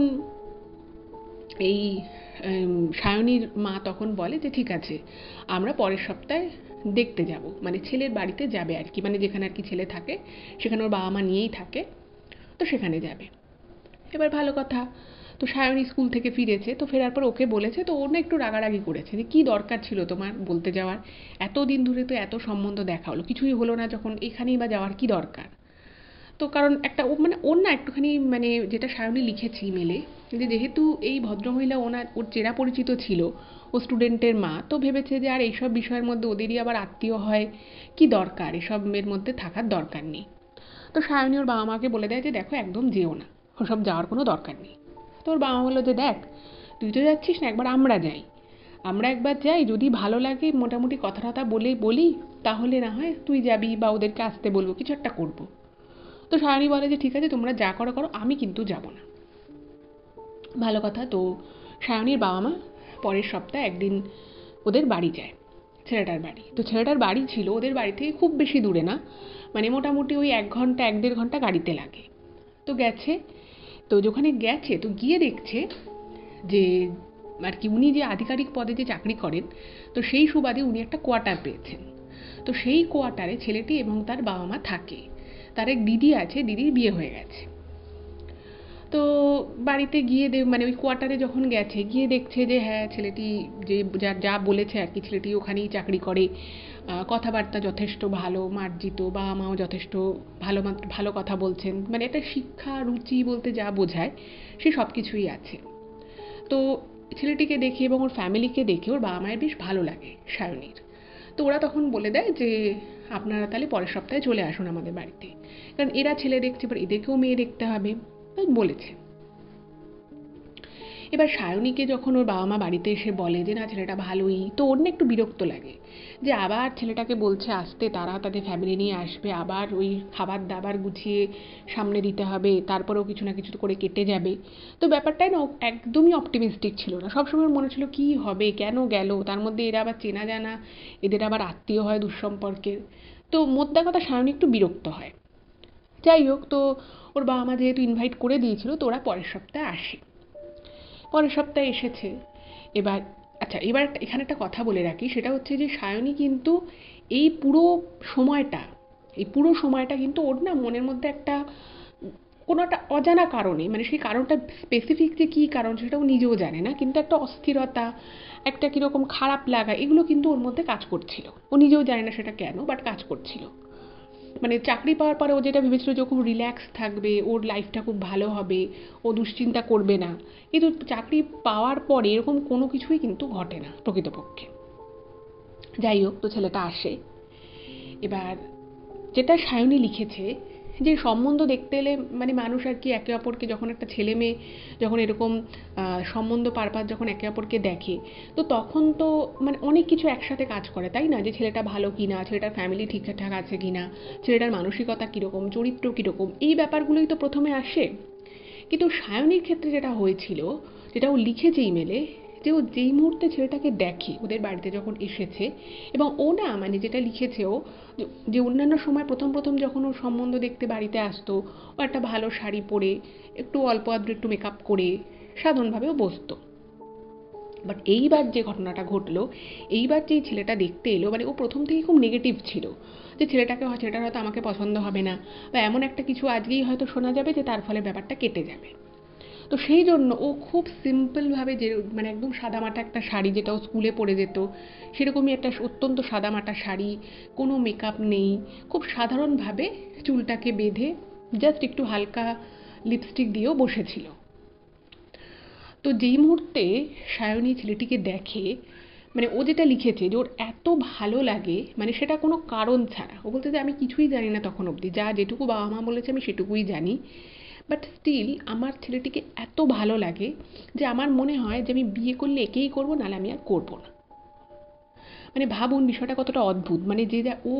এই সায়নীর মা তখন বলে যে ঠিক আছে, আমরা পরের সপ্তাহে দেখতে যাব, মানে ছেলের বাড়িতে যাবে আর কি, মানে যেখানে আর কি ছেলে থাকে সেখানে ওর বাবা মা নিয়েই থাকে, তো সেখানে যাবে। এবার ভালো কথা, তো সায়নী স্কুল থেকে ফিরেছে, তো ফেরার পর ওকে বলেছে, তো ওর না একটু রাগারাগি করেছে যে কী দরকার ছিল তোমার বলতে যাওয়ার, এত দিন ধরে তো এত সম্বন্ধ দেখা হলো, কিছুই হলো না যখন, এখানেই বা যাওয়ার কী দরকার। তো কারণ একটা ও মানে ওর না একটুখানি মানে যেটা সায়নী লিখেছে ইমেলে, যে যেহেতু এই ভদ্রমহিলা ওর চেনা পরিচিত ছিল, ও স্টুডেন্টের মা, তো ভেবেছে যে আর এইসব বিষয়ের মধ্যে ওদেরই আবার আত্মীয় হয়, কি দরকার এসবের মধ্যে থাকার দরকার নেই। তো সায়নী ওর বাবা মাকে বলে দেয় যে দেখো একদম যেও না, ওসব যাওয়ার কোনো দরকার নেই। তো ওর বাবা বললো যে দেখ, তুই তো যাচ্ছিস না, একবার আমরা যাই, আমরা একবার যাই, যদি ভালো লাগে মোটামুটি কথা টথা বলি, তাহলে না হয় তুই যাবি বা ওদেরকে আসতে বলবো, কিছু একটা করবো। তো সায়নী বলে যে ঠিক আছে, তোমরা যা করো করো, আমি কিন্তু যাব না। ভালো কথা। তো সায়নীর বাবা মা পরের সপ্তাহে একদিন ওদের বাড়ি যায়, ছেলেটার বাড়ি। তো ছেলেটার বাড়ি ছিল ওদের বাড়ি থেকে খুব বেশি দূরে না, মানে মোটামুটি ওই 1 ঘন্টা 1-1.5 ঘন্টা গাড়িতে লাগে। তো গেছে, তো যেখানে গেছে তো গিয়ে দেখছে যে আর কি উনি যে আধিকারিক পদে যে চাকরি করেন, তো সেই সুবাদে উনি একটা কোয়ার্টার পেয়েছেন। তো সেই কোয়ার্টারে ছেলেটি এবং তার বাবা মা থাকে। তার এক দিদি আছে, দিদির বিয়ে হয়ে গেছে। তো বাড়িতে গিয়ে মানে ওই কোয়ার্টারে যখন গেছে, গিয়ে দেখছে যে হ্যাঁ, ছেলেটি যে যা বলেছে আর কি, ছেলেটি ওখানেই চাকরি করে, কথাবার্তা যথেষ্ট ভালো, মার্জিত, বাবা মাও যথেষ্ট ভালো ভালো কথা বলছেন, মানে একটা শিক্ষা রুচি বলতে যা বোঝায় সে সব কিছুই আছে। তো ছেলেটিকে দেখে এবং ওর ফ্যামিলিকে দেখে ওর বাবা মায়ের বেশ ভালো লাগে সায়নীর। তো ওরা তখন বলে দেয় যে আপনারা তাহলে পরের সপ্তাহে চলে আসুন আমাদের বাড়িতে, কারণ এরা ছেলে দেখছে, এবার এদেরকেও মেয়ে দেখতে হবে, বলেছে। এবার সায়নীকে যখন ওর বাবা মা বাড়িতে এসে বলে যে না ছেলেটা ভালোই, তো ওর না একটু বিরক্ত লাগে যে আবার ছেলেটাকে বলছে আসতে, তারা তাদের ফ্যামিলি নিয়ে আসবে, আবার ওই খাবার দাবার গুছিয়ে সামনে দিতে হবে, তারপরেও কিছু না কিছু করে কেটে যাবে। তো ব্যাপারটাই না একদমই অপটিমিস্টিক ছিল না, সবসময় মনে ছিল কী হবে, কেন গেল, তার মধ্যে এরা আবার চেনা জানা, এদের আবার আত্মীয় হয় দুঃসম্পর্কের। তো মোদ্দা কথা সায়নী একটু বিরক্ত হয়। যাই হোক, তো ওর বাবা মা যেহেতু ইনভাইট করে দিয়েছিল, তো ওরা পরের সপ্তাহে আসে। পরের সপ্তাহে এসেছে। এবার আচ্ছা, এবার এখানে একটা কথা বলে রাখি, সেটা হচ্ছে যে সায়নী কিন্তু এই পুরো সময়টা এই পুরো সময়টা কিন্তু ওর না মনের মধ্যে একটা কোনো একটা অজানা কারণে, মানে সেই কারণটা স্পেসিফিক যে কী কারণ সেটা ও নিজেও জানে না, কিন্তু একটা অস্থিরতা, একটা কীরকম খারাপ লাগা, এগুলো কিন্তু ওর মধ্যে কাজ করছিল। ও নিজেও জানে না সেটা কেন, বাট কাজ করছিল। মানে চাকরি পাওয়ার পরে ও যেটা ভেবেছিল যে ও খুব রিল্যাক্স থাকবে, ওর লাইফটা খুব ভালো হবে, ও দুশ্চিন্তা করবে না, কিন্তু চাকরি পাওয়ার পরে এরকম কোনো কিছুই কিন্তু ঘটে না প্রকৃতপক্ষে। যাই হোক, তো ছেলেটা আসে। এবার যেটা সায়নী লিখেছে যে সম্বন্ধ দেখতে এলে মানে মানুষ আর কি একে অপরকে, যখন একটা ছেলে মেয়ে যখন এরকম সম্বন্ধ পারপাস যখন একে অপরকে দেখে, তো তখন তো মানে অনেক কিছু একসাথে কাজ করে, তাই না? যে ছেলেটা ভালো কিনা, ছেলেটার ফ্যামিলি ঠিকঠাক আছে কিনা, ছেলেটার মানসিকতা কীরকম, চরিত্র কীরকম, এই ব্যাপারগুলোই তো প্রথমে আসে। কিন্তু সায়নীর ক্ষেত্রে যেটা হয়েছিল, যেটা ও লিখেছে ইমেলে, যে ও যেই মুহূর্তে ছেলেটাকে দেখে ওদের বাড়িতে যখন এসেছে, এবং ও না মানে যেটা লিখেছে ও, যে অন্যান্য সময় প্রথম প্রথম যখন ও সম্বন্ধ দেখতে বাড়িতে আসতো, ও একটা ভালো শাড়ি পরে একটু অল্প আদ্র একটু মেকআপ করে সাধারণভাবে ও বসতো। বাট এইবার যে ঘটনাটা ঘটলো, এইবার যেই ছেলেটা দেখতে এলো, মানে ও প্রথম থেকেই খুব নেগেটিভ ছিল, যে ছেলেটার হয়তো আমাকে পছন্দ হবে না, বা এমন একটা কিছু আজকেই হয়তো শোনা যাবে যে তার ফলে ব্যাপারটা কেটে যাবে। তো সেই জন্য ও খুব সিম্পলভাবে, যে মানে একদম সাদামাটা একটা শাড়ি যেটা ও স্কুলে পরে যেত, সেরকমই একটা অত্যন্ত সাদামাটা শাড়ি, কোনো মেকআপ নেই, খুব সাধারণভাবে চুলটাকে বেঁধে জাস্ট একটু হালকা লিপস্টিক দিয়েও বসেছিল। তো যেই মুহূর্তে সায়নী ছেলেটিকে দেখে, মানে ও যেটা লিখেছে যে ওর এত ভালো লাগে, মানে সেটা কোনো কারণ ছাড়া, ও বলতে যে আমি কিছুই জানি না তখন অবধি, যা যেটুকু বাবা মা বলেছে আমি সেটুকুই জানি, বাট স্টিল আমার ছেলেটিকে এত ভালো লাগে যে আমার মনে হয় যে আমি বিয়ে করলে একেই করবো, নাহলে আমি আর করবো না। মানে ভাবুন বিষয়টা কতটা অদ্ভুত, মানে যে যা ও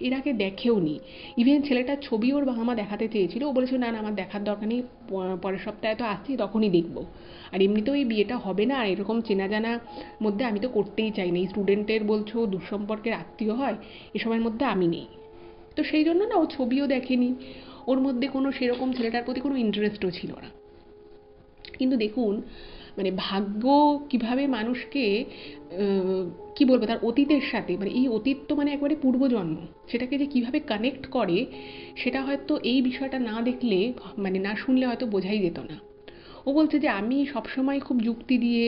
এর আগে দেখেও নি। ইভেন ছেলেটার ছবি ওর বাবা মা দেখাতে চেয়েছিল, ও বলেছিল না না আমার দেখার দরকার নেই, পরের সপ্তাহে তো আসছি তখনই দেখবো, আর এমনিতেও এই বিয়েটা হবে না, আর এরকম চেনা জানা মধ্যে আমি তো করতেই চাই না, এই স্টুডেন্টের বলছো দুঃসম্পর্কের আত্মীয় হয়, এসবের মধ্যে আমি নেই। তো সেই জন্য না ও ছবিও দেখেনি, ওর মধ্যে কোনো সেরকম ছেলেটার প্রতি কোনো ইন্টারেস্টও ছিল না। কিন্তু দেখুন, মানে ভাগ্য কিভাবে মানুষকে কি বলবো, তার অতীতের সাথে, মানে এই অতীত তো মানে একবারে পূর্বজন্ম, সেটাকে যে কিভাবে কানেক্ট করে, সেটা হয়তো এই বিষয়টা না দেখলে, মানে না শুনলে হয়তো বোঝাই যেত না। ও বলছে যে আমি সবসময় খুব যুক্তি দিয়ে,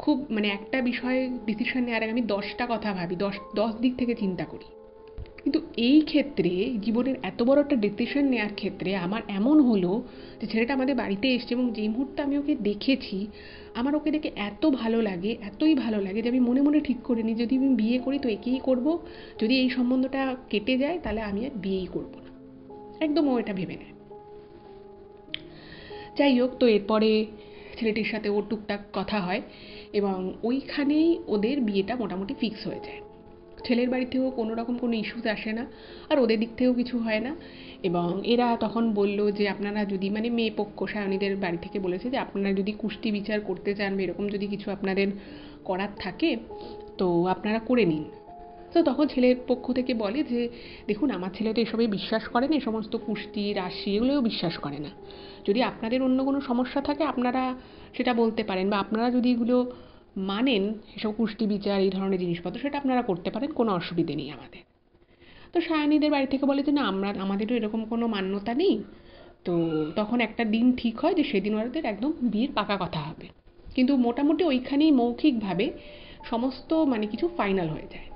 খুব মানে একটা বিষয়ে ডিসিশন নেওয়ার আগে আমি 10টা কথা ভাবি, দশ দিক থেকে চিন্তা করি। কিন্তু এই ক্ষেত্রে, জীবনের এত বড় একটা ডিসিশন নেওয়ার ক্ষেত্রে আমার এমন হলো যে ছেলেটা আমাদের বাড়িতে এসছে, এবং যেই মুহূর্তে আমি ওকে দেখেছি, আমার ওকে দেখে এত ভালো লাগে, এতই ভালো লাগে যে আমি মনে মনে ঠিক করে নিই যদি আমি বিয়ে করি তো একেই করব, যদি এই সম্বন্ধটা কেটে যায় তাহলে আমি আর বিয়েই করবো না। একদম ও এটা ভেবে নেয়। যাই হোক, তো এরপরে ছেলেটির সাথে ওর টুকটাক কথা হয়, এবং ওইখানেই ওদের বিয়েটা মোটামুটি ফিক্স হয়ে যায়। ছেলের বাড়ি থেকেও কোনো রকম কোনো ইস্যুস আসে না, আর ওদের দিক থেকেও কিছু হয় না। এবং এরা তখন বলল যে আপনারা যদি, মানে মেয়ে পক্ষ সায়নীদের বাড়ি থেকে বলেছে যে আপনারা যদি কুষ্টি বিচার করতে চান বা এরকম যদি কিছু আপনাদের করার থাকে তো আপনারা করে নিন। তো তখন ছেলের পক্ষ থেকে বলে যে দেখুন আমার ছেলে তো এসবে বিশ্বাস করে না, এই সমস্ত কুষ্টি রাশি এগুলোও বিশ্বাস করে না, যদি আপনাদের অন্য কোনো সমস্যা থাকে আপনারা সেটা বলতে পারেন, বা আপনারা যদি এগুলো মানেন, এসব কুষ্টি বিচার এই ধরনের জিনিসপত্র, সেটা আপনারা করতে পারেন, কোনো অসুবিধে নেই আমাদের। তো সায়নীদের বাড়ি থেকে বলে যে না আমাদেরও এরকম কোনো মান্যতা নেই। তো তখন একটা দিন ঠিক হয় যে সেদিন ওদের একদম বিয়ের পাকা কথা হবে, কিন্তু মোটামুটি ওইখানেই মৌখিকভাবে সমস্ত মানে কিছু ফাইনাল হয়ে যায়।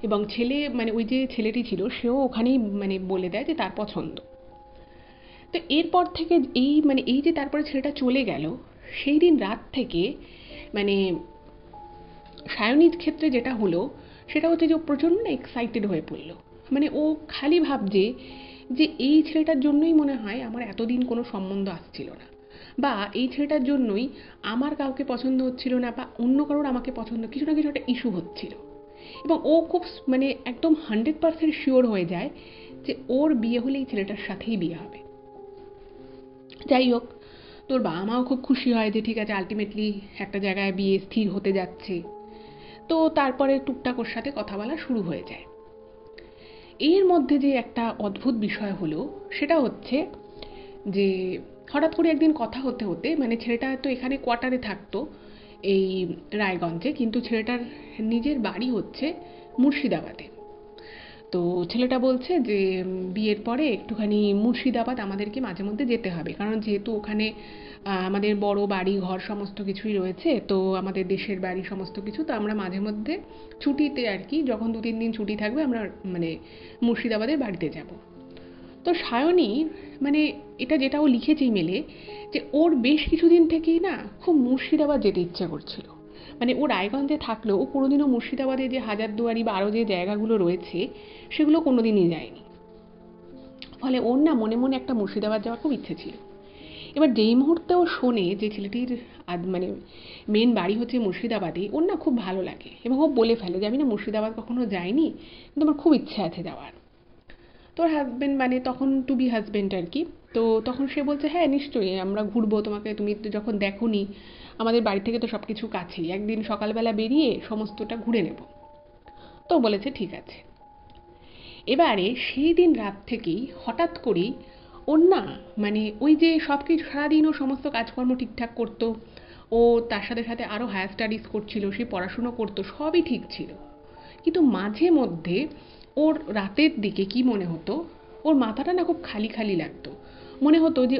এবং ছেলে, মানে ওই যে ছেলেটি ছিল সেও ওখানেই মানে বলে দেয় যে তার পছন্দ। তো এরপর থেকে এই যে তারপরে ছেলেটা চলে গেল, সেই দিন রাত থেকে মানে সায়নীর ক্ষেত্রে যেটা হলো সেটা হচ্ছে যে ও প্রচণ্ড এক্সাইটেড হয়ে পড়লো। মানে ও খালি ভাবছে যে এই ছেলেটার জন্যই মনে হয় আমার এতদিন কোনো সম্বন্ধ আসছিল না, বা এই ছেলেটার জন্যই আমার কাউকে পছন্দ হচ্ছিল না, বা অন্য কারোর আমাকে পছন্দ, কিছু না কিছু একটা ইস্যু হচ্ছিল। এবং ও খুব মানে একদম 100% শিওর হয়ে যায় যে ওর বিয়ে হলে এই ছেলেটার সাথেই বিয়ে হবে। যাই হোক, তোর বাবা মাও খুব খুশি হয় যে ঠিক আছে, আলটিমেটলি একটা জায়গায় বিয়ে স্থির হতে যাচ্ছে। তো তারপরে টুকটাক ওর সাথে কথা বলা শুরু হয়ে যায়। এর মধ্যে যে একটা অদ্ভুত বিষয় হলো সেটা হচ্ছে যে হঠাৎ করে একদিন কথা হতে হতে, মানে ছেলেটা তো এখানে কোয়ার্টারে থাকতো এই রায়গঞ্জে, কিন্তু ছেলেটার নিজের বাড়ি হচ্ছে মুর্শিদাবাদে। তো ছেলেটা বলছে যে বিয়ের পরে একটুখানি মুর্শিদাবাদ আমাদেরকে মাঝে মধ্যে যেতে হবে, কারণ যেহেতু ওখানে আমাদের বড় বাড়ি ঘর সমস্ত কিছুই রয়েছে, তো আমাদের দেশের বাড়ি সমস্ত কিছু, তো আমরা মাঝে মধ্যে ছুটিতে আর কি, যখন 2-3 দিন ছুটি থাকবে আমরা মানে মুর্শিদাবাদের বাড়িতে যাব। তো সায়নী মানে এটা যেটা ও লিখেছে ইমেলে, যে ওর বেশ কিছুদিন থেকেই না খুব মুর্শিদাবাদ যেতে ইচ্ছে করছিল। মানে ও রায়গঞ্জে থাকলেও ও কোনোদিনও মুর্শিদাবাদে যে হাজারদুয়ারি বা আরও যে জায়গাগুলো রয়েছে সেগুলো কোনোদিনই যায়নি। ফলে ওর না মনে মনে একটা মুর্শিদাবাদ যাওয়ার খুব ইচ্ছে ছিল। এবার যেই মুহূর্তে ও শোনে যে ছেলেটির মানে মেন বাড়ি হচ্ছে মুর্শিদাবাদে, ওর না খুব ভালো লাগে এবং ও বলে ফেলে যে আমি না মুর্শিদাবাদ কখনো যাইনি, কিন্তু আমার খুব ইচ্ছে আছে যাওয়ার। তোর হাজবেন্ড মানে তখন টু বি হাজবেন্ড আর কি, তো তখন সে বলছে হ্যাঁ নিশ্চয়ই আমরা ঘুরবো, তোমাকে তুমি তো যখন দেখোনি, আমাদের বাড়ি থেকে তো সব কিছু কাছেই, একদিন সকালবেলা বেরিয়ে সমস্তটা ঘুরে নেব। তো বলেছে ঠিক আছে। এবারে সেই দিন রাত থেকেই হঠাৎ করেই ওর না মানে ওই যে সব কিছু সারাদিন ও সমস্ত কাজকর্ম ঠিকঠাক করতো, ও তার সাথে সাথে আরও হায়ার স্টাডিজ করছিল, সে পড়াশুনো করতো, সবই ঠিক ছিল, কিন্তু মাঝে মধ্যে ওর রাতের দিকে কি মনে হতো, ওর মাথাটা না খুব খালি খালি লাগতো। মনে হতো যে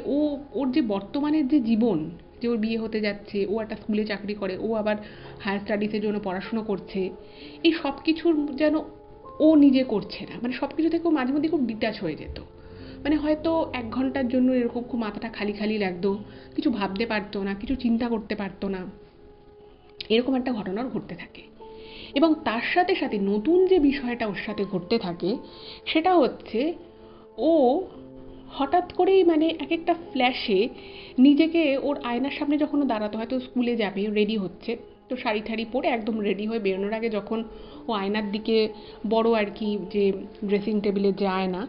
ওর যে বর্তমানের যে জীবন, যে ওর বিয়ে হতে যাচ্ছে, ও একটা স্কুলে চাকরি করে, ও আবার হায়ার স্টাডিজের জন্য পড়াশুনো করছে, এই সব কিছুর যেন ও নিজে করছে না, মানে সব কিছু থেকে ও মাঝে মধ্যে খুব ডিটাচ হয়ে যেত। মানে হয়তো 1 ঘন্টার জন্য এরকম খুব মাথাটা খালি খালি লাগতো, কিছু ভাবতে পারতো না, কিছু চিন্তা করতে পারতো না, এরকম একটা ঘটনা ঘটতে থাকে। এবং তার সাথে সাথে নতুন যে বিষয়টা ওর সাথে ঘটতে থাকে সেটা হচ্ছে ও হঠাৎ করেই মানে এক একটা ফ্ল্যাশে নিজেকে ওর আয়নার সামনে যখন ও দাঁড়াতো, হয়তো স্কুলে যাবে রেডি হচ্ছে, তো শাড়ি ঠাড়ি পরে একদম রেডি হয়ে বেরোনোর আগে যখন ও আয়নার দিকে, বড় আর কি যে ড্রেসিং টেবিলের যে আয়না,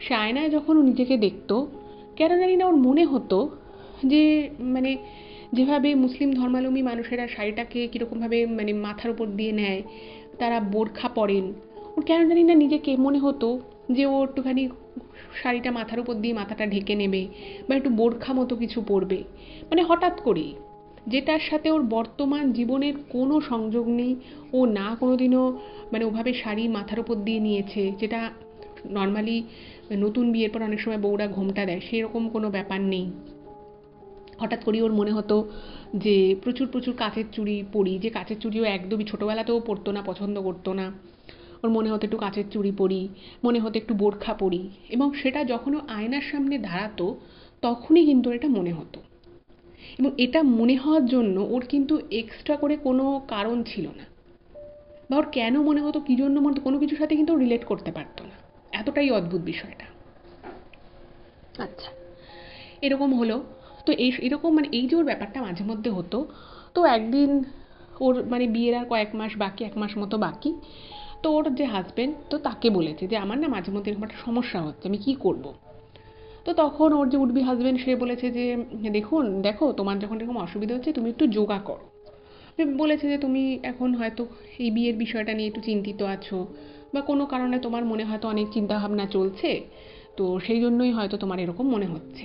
সে আয়নায় যখন ও নিজেকে দেখতো, কেন জানি না ওর মনে হতো যে মানে যেভাবে মুসলিম ধর্মাবলম্বী মানুষেরা শাড়িটাকে কীরকমভাবে মানে মাথার উপর দিয়ে নেয়, তারা বোরখা পরেন, ওর কেন জানি না নিজেকে মনে হতো যে ও একটুখানি শাড়িটা মাথার উপর দিয়ে মাথাটা ঢেকে নেবে, বা একটু বোরখা মতো কিছু পরবে, মানে হঠাৎ করেই, যেটার সাথে ওর বর্তমান জীবনের কোনো সংযোগ নেই। ও না কোনোদিনও মানে ওভাবে শাড়ি মাথার উপর দিয়ে নিয়েছে, যেটা নর্মালি নতুন বিয়ের পর অনেক সময় বউরা ঘোমটা দেয়, সেরকম কোনো ব্যাপার নেই। হঠাৎ করেই ওর মনে হতো যে প্রচুর প্রচুর কাচের চুড়ি পরি, যে কাচের চুড়িও একদমই ছোটোবেলাতেও পরতো না, পছন্দ করতো না। ওর মনে হতো একটু কাচের চুড়ি পরি, মনে হতো একটু বোরখা পরি, এবং সেটা যখন ও আয়নার সামনে দাঁড়াতো তখনই কিন্তু এটা মনে হতো। এবং এটা মনে হওয়ার জন্য ওর কিন্তু এক্সট্রা করে কোনো কারণ ছিল না, বা ওর কেন মনে হতো, কী জন্য মনে হতো, কোনো কিছুর সাথে কিন্তু রিলেট করতে পারতো না। এতটাই অদ্ভুত বিষয়টা। আচ্ছা, এরকম হলো। তো এরকম মানে এই যে ওর ব্যাপারটা মাঝে মধ্যে হতো, তো একদিন ওর মানে বিয়ের আর কয়েক মাস বাকি, 1 মাস মতো বাকি, তো ওর যে হাজবেন্ড, তো তাকে বলেছে যে আমার না মাঝে মধ্যে এরকম একটা সমস্যা হচ্ছে, আমি কী করব। তো তখন ওর যে উডবি হাজবেন্ড সে বলেছে যে দেখো তোমার যখন এরকম অসুবিধা হচ্ছে তুমি একটু যোগা করো। বলেছে যে তুমি এখন হয়তো এই বিয়ের বিষয়টা নিয়ে একটু চিন্তিত আছো, বা কোনো কারণে তোমার মনে হয়তো অনেক চিন্তাভাবনা চলছে, তো সেই জন্যই হয়তো তোমার এরকম মনে হচ্ছে।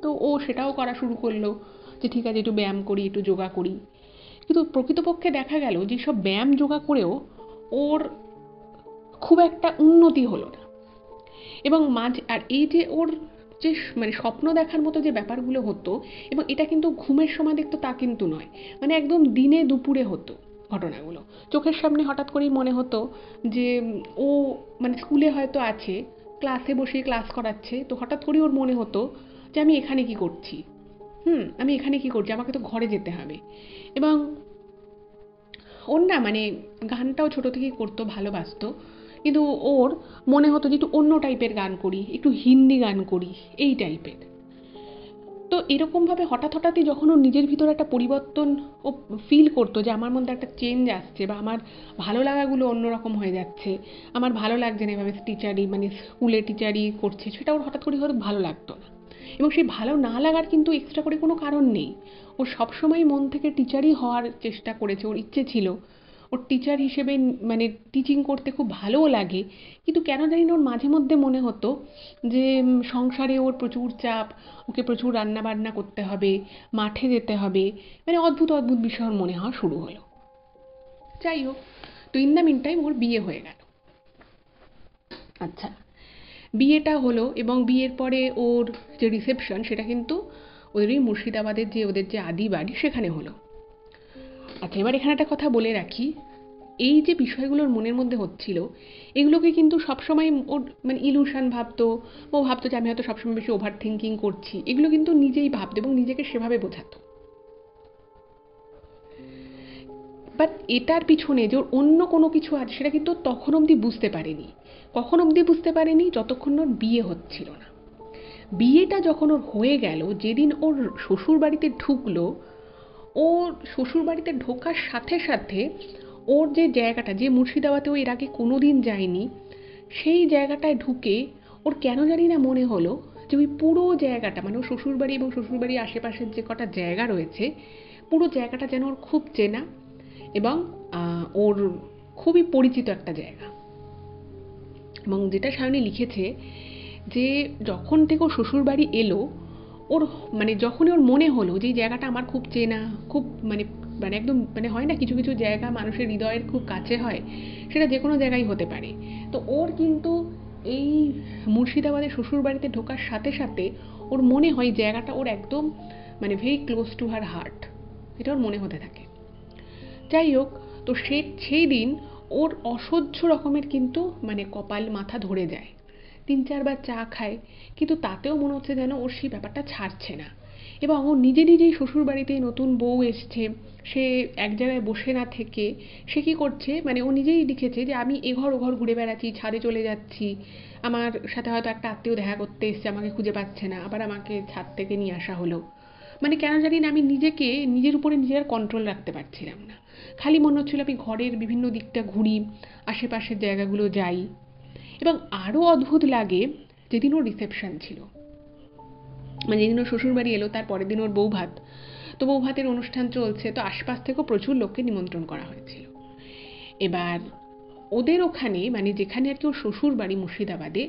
তো ও সেটাও করা শুরু করলো, যে ঠিক আছে একটু ব্যায়াম করি, একটু যোগা করি। কিন্তু প্রকৃতপক্ষে দেখা গেল যে সব ব্যায়াম যোগা করেও ওর খুব একটা উন্নতি হলো না। এবং আর এই যে ওর যে মানে স্বপ্ন দেখার মতো যে ব্যাপারগুলো হতো, এবং এটা কিন্তু ঘুমের সময় দেখতো তা কিন্তু নয়, মানে একদম দিনে দুপুরে হতো ঘটনাগুলো। চোখের সামনে হঠাৎ করেই মনে হতো যে ও মানে স্কুলে হয়তো আছে, ক্লাসে বসে ক্লাস করাচ্ছে, তো হঠাৎ করেই ওর মনে হতো যে আমি এখানে কি করছি, আমি এখানে কি করছি, আমাকে তো ঘরে যেতে হবে। এবং ওর না মানে গানটাও ছোটো থেকেই করতো, ভালোবাসতো, কিন্তু ওর মনে হতো যে একটু অন্য টাইপের গান করি, একটু হিন্দি গান করি, এই টাইপের। তো এরকমভাবে হঠাৎই যখন ওর নিজের ভিতরে একটা পরিবর্তন ও ফিল করতো যে আমার মধ্যে একটা চেঞ্জ আসছে বা আমার ভালো লাগাগুলো অন্যরকম হয়ে যাচ্ছে, আমার ভালো লাগছে না এভাবে টিচারই মানে স্কুলে টিচারই করছে, সেটা ওর হঠাৎ করে হয়তো ভালো লাগতো না। এবং সেই ভালো না লাগার কিন্তু এক্সট্রা করে কোনো কারণ নেই। ও সবসময় মন থেকে টিচারই হওয়ার চেষ্টা করেছে, ওর ইচ্ছে ছিল ওর টিচার হিসেবে মানে টিচিং করতে খুব ভালোও লাগে। কিন্তু কেন জানি না ওর মাঝে মধ্যে মনে হতো যে সংসারে ওর প্রচুর চাপ, ওকে প্রচুর রান্না বান্না করতে হবে, মাঠে যেতে হবে, মানে অদ্ভুত অদ্ভুত বিষয় ওর মনে হওয়া শুরু হলো। যাই হোক, তো ইন দ্য মিন টাইম ওর বিয়ে হয়ে গেল। আচ্ছা, বিয়েটা হলো এবং বিয়ের পরে ওর যে রিসেপশন সেটা কিন্তু ওদের ওই মুর্শিদাবাদের যে ওদের যে আদি বাড়ি সেখানে হলো। আচ্ছা, এবার এখানে একটা কথা বলে রাখি, এই যে বিষয়গুলোর মনের মধ্যে হচ্ছিল এগুলোকে কিন্তু সবসময় ওর মানে ইলুশন ভাবতো, ও ভাবতো যে আমি হয়তো সবসময় বেশি ওভার থিঙ্কিং করছি, এগুলো কিন্তু নিজেই ভাবতো এবং নিজেকে সেভাবে বোঝাতো। বাট এটার পিছনে যে ওর অন্য কোনো কিছু আছে সেটা কিন্তু তখন অবধি বুঝতে পারেনি। কখন অবধি বুঝতে পারেনি? যতক্ষণ ওর বিয়ে হচ্ছিল না। বিয়েটা যখন ওর হয়ে গেল, যেদিন ওর শ্বশুর বাড়িতে ঢুকলো, ওর শ্বশুর বাড়িতে ঢোকার সাথে সাথে ওর যে জায়গাটা, যে মুর্শিদাবাদে ও এর আগে কোনো দিন যায়নি, সেই জায়গাটায় ঢুকে ওর কেন জানি না মনে হলো যে ওই পুরো জায়গাটা মানে ওর শ্বশুরবাড়ি এবং শ্বশুরবাড়ির আশেপাশের যে কটা জায়গা রয়েছে পুরো জায়গাটা যেন ওর খুব চেনা এবং ওর খুবই পরিচিত একটা জায়গা। এবং যেটা সায়নী লিখেছে যে যখন থেকে ও শ্বশুরবাড়ি এলো ওর মানে যখনই ওর মনে হলো যে এই জায়গাটা আমার খুব চেনা, খুব মানে মানে একদম মানে হয় না কিছু কিছু জায়গা মানুষের হৃদয়ের খুব কাছে হয়, সেটা যে কোনো জায়গায় হতে পারে। তো ওর কিন্তু এই মুর্শিদাবাদের শ্বশুরবাড়িতে ঢোকার সাথে সাথে ওর মনে হয় জায়গাটা ওর একদম মানে very close to her heart, এটা ওর মনে হতে থাকে। যাই হোক, তো সেই দিন ওর অসহ্য রকমের কিন্তু মানে কপাল মাথা ধরে যায়, 3-4 বার চা খায়, কিন্তু তাতেও মনে হচ্ছে যেন ওর সেই ব্যাপারটা ছাড়ছে না। এবং ও নিজেই শ্বশুরবাড়িতে নতুন বউ এসছে, সে এক জায়গায় বসে না থেকে সে কী করছে, মানে ও নিজেই লিখেছে যে আমি এঘর ওঘর ঘুরে বেড়াচ্ছি, ছাদে চলে যাচ্ছি, আমার সাথে হয়তো একটা আত্মীয় দেখা করতে এসছে, আমাকে খুঁজে পাচ্ছে না, আবার আমাকে ছাদ থেকে নিয়ে আসা হলো। মানে কেন জানি না আমি নিজেকে নিজের উপরে নিজের কন্ট্রোল রাখতে পারছিলাম না। খালি মনে হচ্ছিল আমি ঘরের বিভিন্ন দিকটা ঘুরি, আশেপাশের জায়গাগুলো যাই। এবং আরও অদ্ভুত লাগে যেদিন ওর রিসেপশন ছিল, মানে যেদিন ওর শ্বশুরবাড়ি এলো তার পরের দিন ওর বৌভাত। তো বৌভাতের অনুষ্ঠান চলছে, তো আশপাশ থেকেও প্রচুর লোককে নিমন্ত্রণ করা হয়েছিল। এবার ওদের ওখানে মানে যেখানে আর কি ওর শ্বশুর বাড়ি মুর্শিদাবাদে,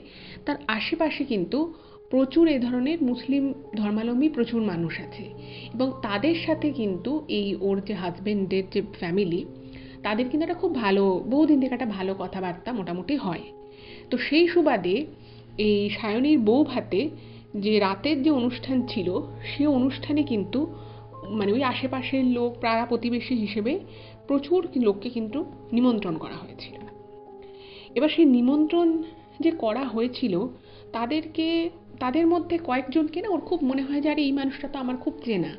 তার আশেপাশে কিন্তু প্রচুর এ ধরনের মুসলিম ধর্মাবলম্বী প্রচুর মানুষ আছে এবং তাদের সাথে কিন্তু এই ওর যে হাজবেন্ডের যে ফ্যামিলি, তাদের কিন্তু একটা খুব ভালো বহুদিন থেকে একটা ভালো কথাবার্তা মোটামুটি হয়। তো সেই সুবাদে এই সায়নীর বউ ভাতে যে রাতের যে অনুষ্ঠান ছিল সে অনুষ্ঠানে কিন্তু মানে ওই আশেপাশের লোক পাড়া প্রতিবেশী হিসেবে প্রচুর লোককে কিন্তু নিমন্ত্রণ করা হয়েছিল। এবার সেই নিমন্ত্রণ যে করা হয়েছিল তাদেরকে, তাদের মধ্যে কয়েকজনকে না ওর খুব মনে হয় যে আরে এই মানুষটা তো আমার খুব চেনা।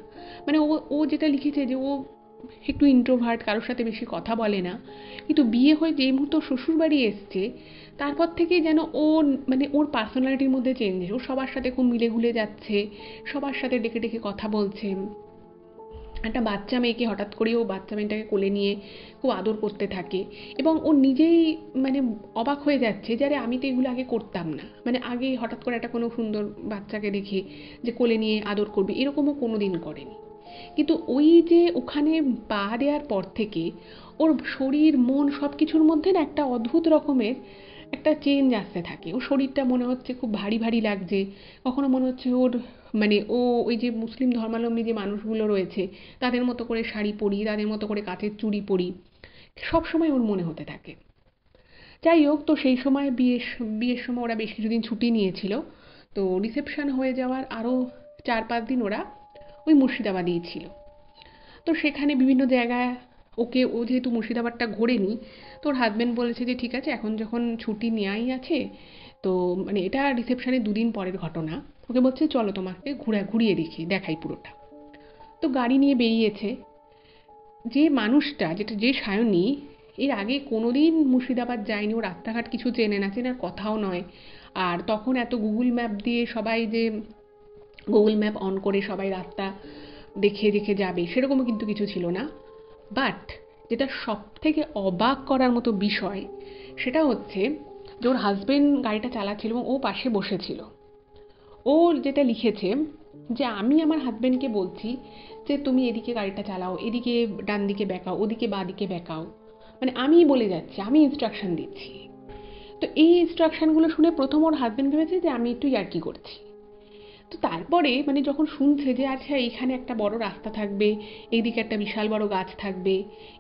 মানে ও ও যেটা লিখেছে যে ও একটু ইন্ট্রোভার্ট, কারোর সাথে বেশি কথা বলে না, কিন্তু বিয়ে হয়ে যেই মুহূর্তে শ্বশুরবাড়ি এসছে তারপর থেকেই যেন ও মানে ওর পার্সোনালিটির মধ্যে চেঞ্জ, ও সবার সাথে খুব মিলে গুলে যাচ্ছে, সবার সাথে ডেকে ডেকে কথা বলছে। একটা বাচ্চা মেয়েকে হঠাৎ করে ও বাচ্চা মেয়েটাকে কোলে নিয়ে খুব আদর করতে থাকে এবং ও নিজেই মানে অবাক হয়ে যাচ্ছে যে আরে আমি তো এগুলো আগে করতাম না, মানে আগে হঠাৎ করে একটা কোনো সুন্দর বাচ্চাকে দেখে যে কোলে নিয়ে আদর করবে এরকমও কোনো দিন করেনি। কিন্তু ওই যে ওখানে পা দেওয়ার পর থেকে ওর শরীর মন সব কিছুর মধ্যে না একটা অদ্ভুত রকমের একটা চেঞ্জ আসতে থাকে। ওর শরীরটা মনে হচ্ছে খুব ভারী ভারী লাগছে, কখনো মনে হচ্ছে ওর মানে ও ওই যে মুসলিম ধর্মাবলম্বী যে মানুষগুলো রয়েছে তাদের মতো করে শাড়ি পরি, তাদের মতো করে কাচের চুড়ি পরি, সব সময় ওর মনে হতে থাকে। যাই হোক, তো সেই সময় বিয়ের সময় ওরা বেশ কিছুদিন ছুটি নিয়েছিল। তো রিসেপশন হয়ে যাওয়ার আরও 4-5 দিন ওরা ওই মুর্শিদাবাদেই ছিল। তো সেখানে বিভিন্ন জায়গায় ওকে, ও যেহেতু মুর্শিদাবাদটা ঘোরেনি, তো ওর হাজব্যান্ড বলেছে যে ঠিক আছে এখন যখন ছুটি নেওয়াই আছে, তো মানে এটা রিসেপশনের 2 দিন পরের ঘটনা, ওকে বলছে চলো তোমাকে ঘুরিয়ে দেখাই পুরোটা। তো গাড়ি নিয়ে বেরিয়েছে। যে মানুষটা যেটা যে সায়নী এর আগে কোনোদিন মুর্শিদাবাদ যায়নি, ও রাস্তাঘাট কিছু চেনে না, চেনার কথাও নয়। আর তখন এত গুগল ম্যাপ দিয়ে সবাই যে গুগল ম্যাপ অন করে সবাই রাস্তা দেখে দেখে যাবে সেরকমও কিন্তু কিছু ছিল না। বাট যেটা সব থেকে অবাক করার মতো বিষয় সেটা হচ্ছে যে ওর হাজবেন্ড গাড়িটা চালাচ্ছিল এবং ও পাশে বসেছিল। ও যেটা লিখেছে যে আমি আমার হাজবেন্ডকে বলছি যে তুমি এদিকে গাড়িটা চালাও, এদিকে ডান দিকে বেঁকাও, ওদিকে বাঁ দিকে বেঁকাও, মানে আমি বলে যাচ্ছি, আমি ইনস্ট্রাকশন দিচ্ছি। তো এই ইনস্ট্রাকশনগুলো শুনে প্রথম ওর হাজবেন্ড ভেবেছে যে আমি একটু ইয়ার্কি করছি। তো তারপরে মানে যখন শুনছে যে আচ্ছা এইখানে একটা বড় রাস্তা থাকবে, এইদিকে একটা বিশাল বড় গাছ থাকবে,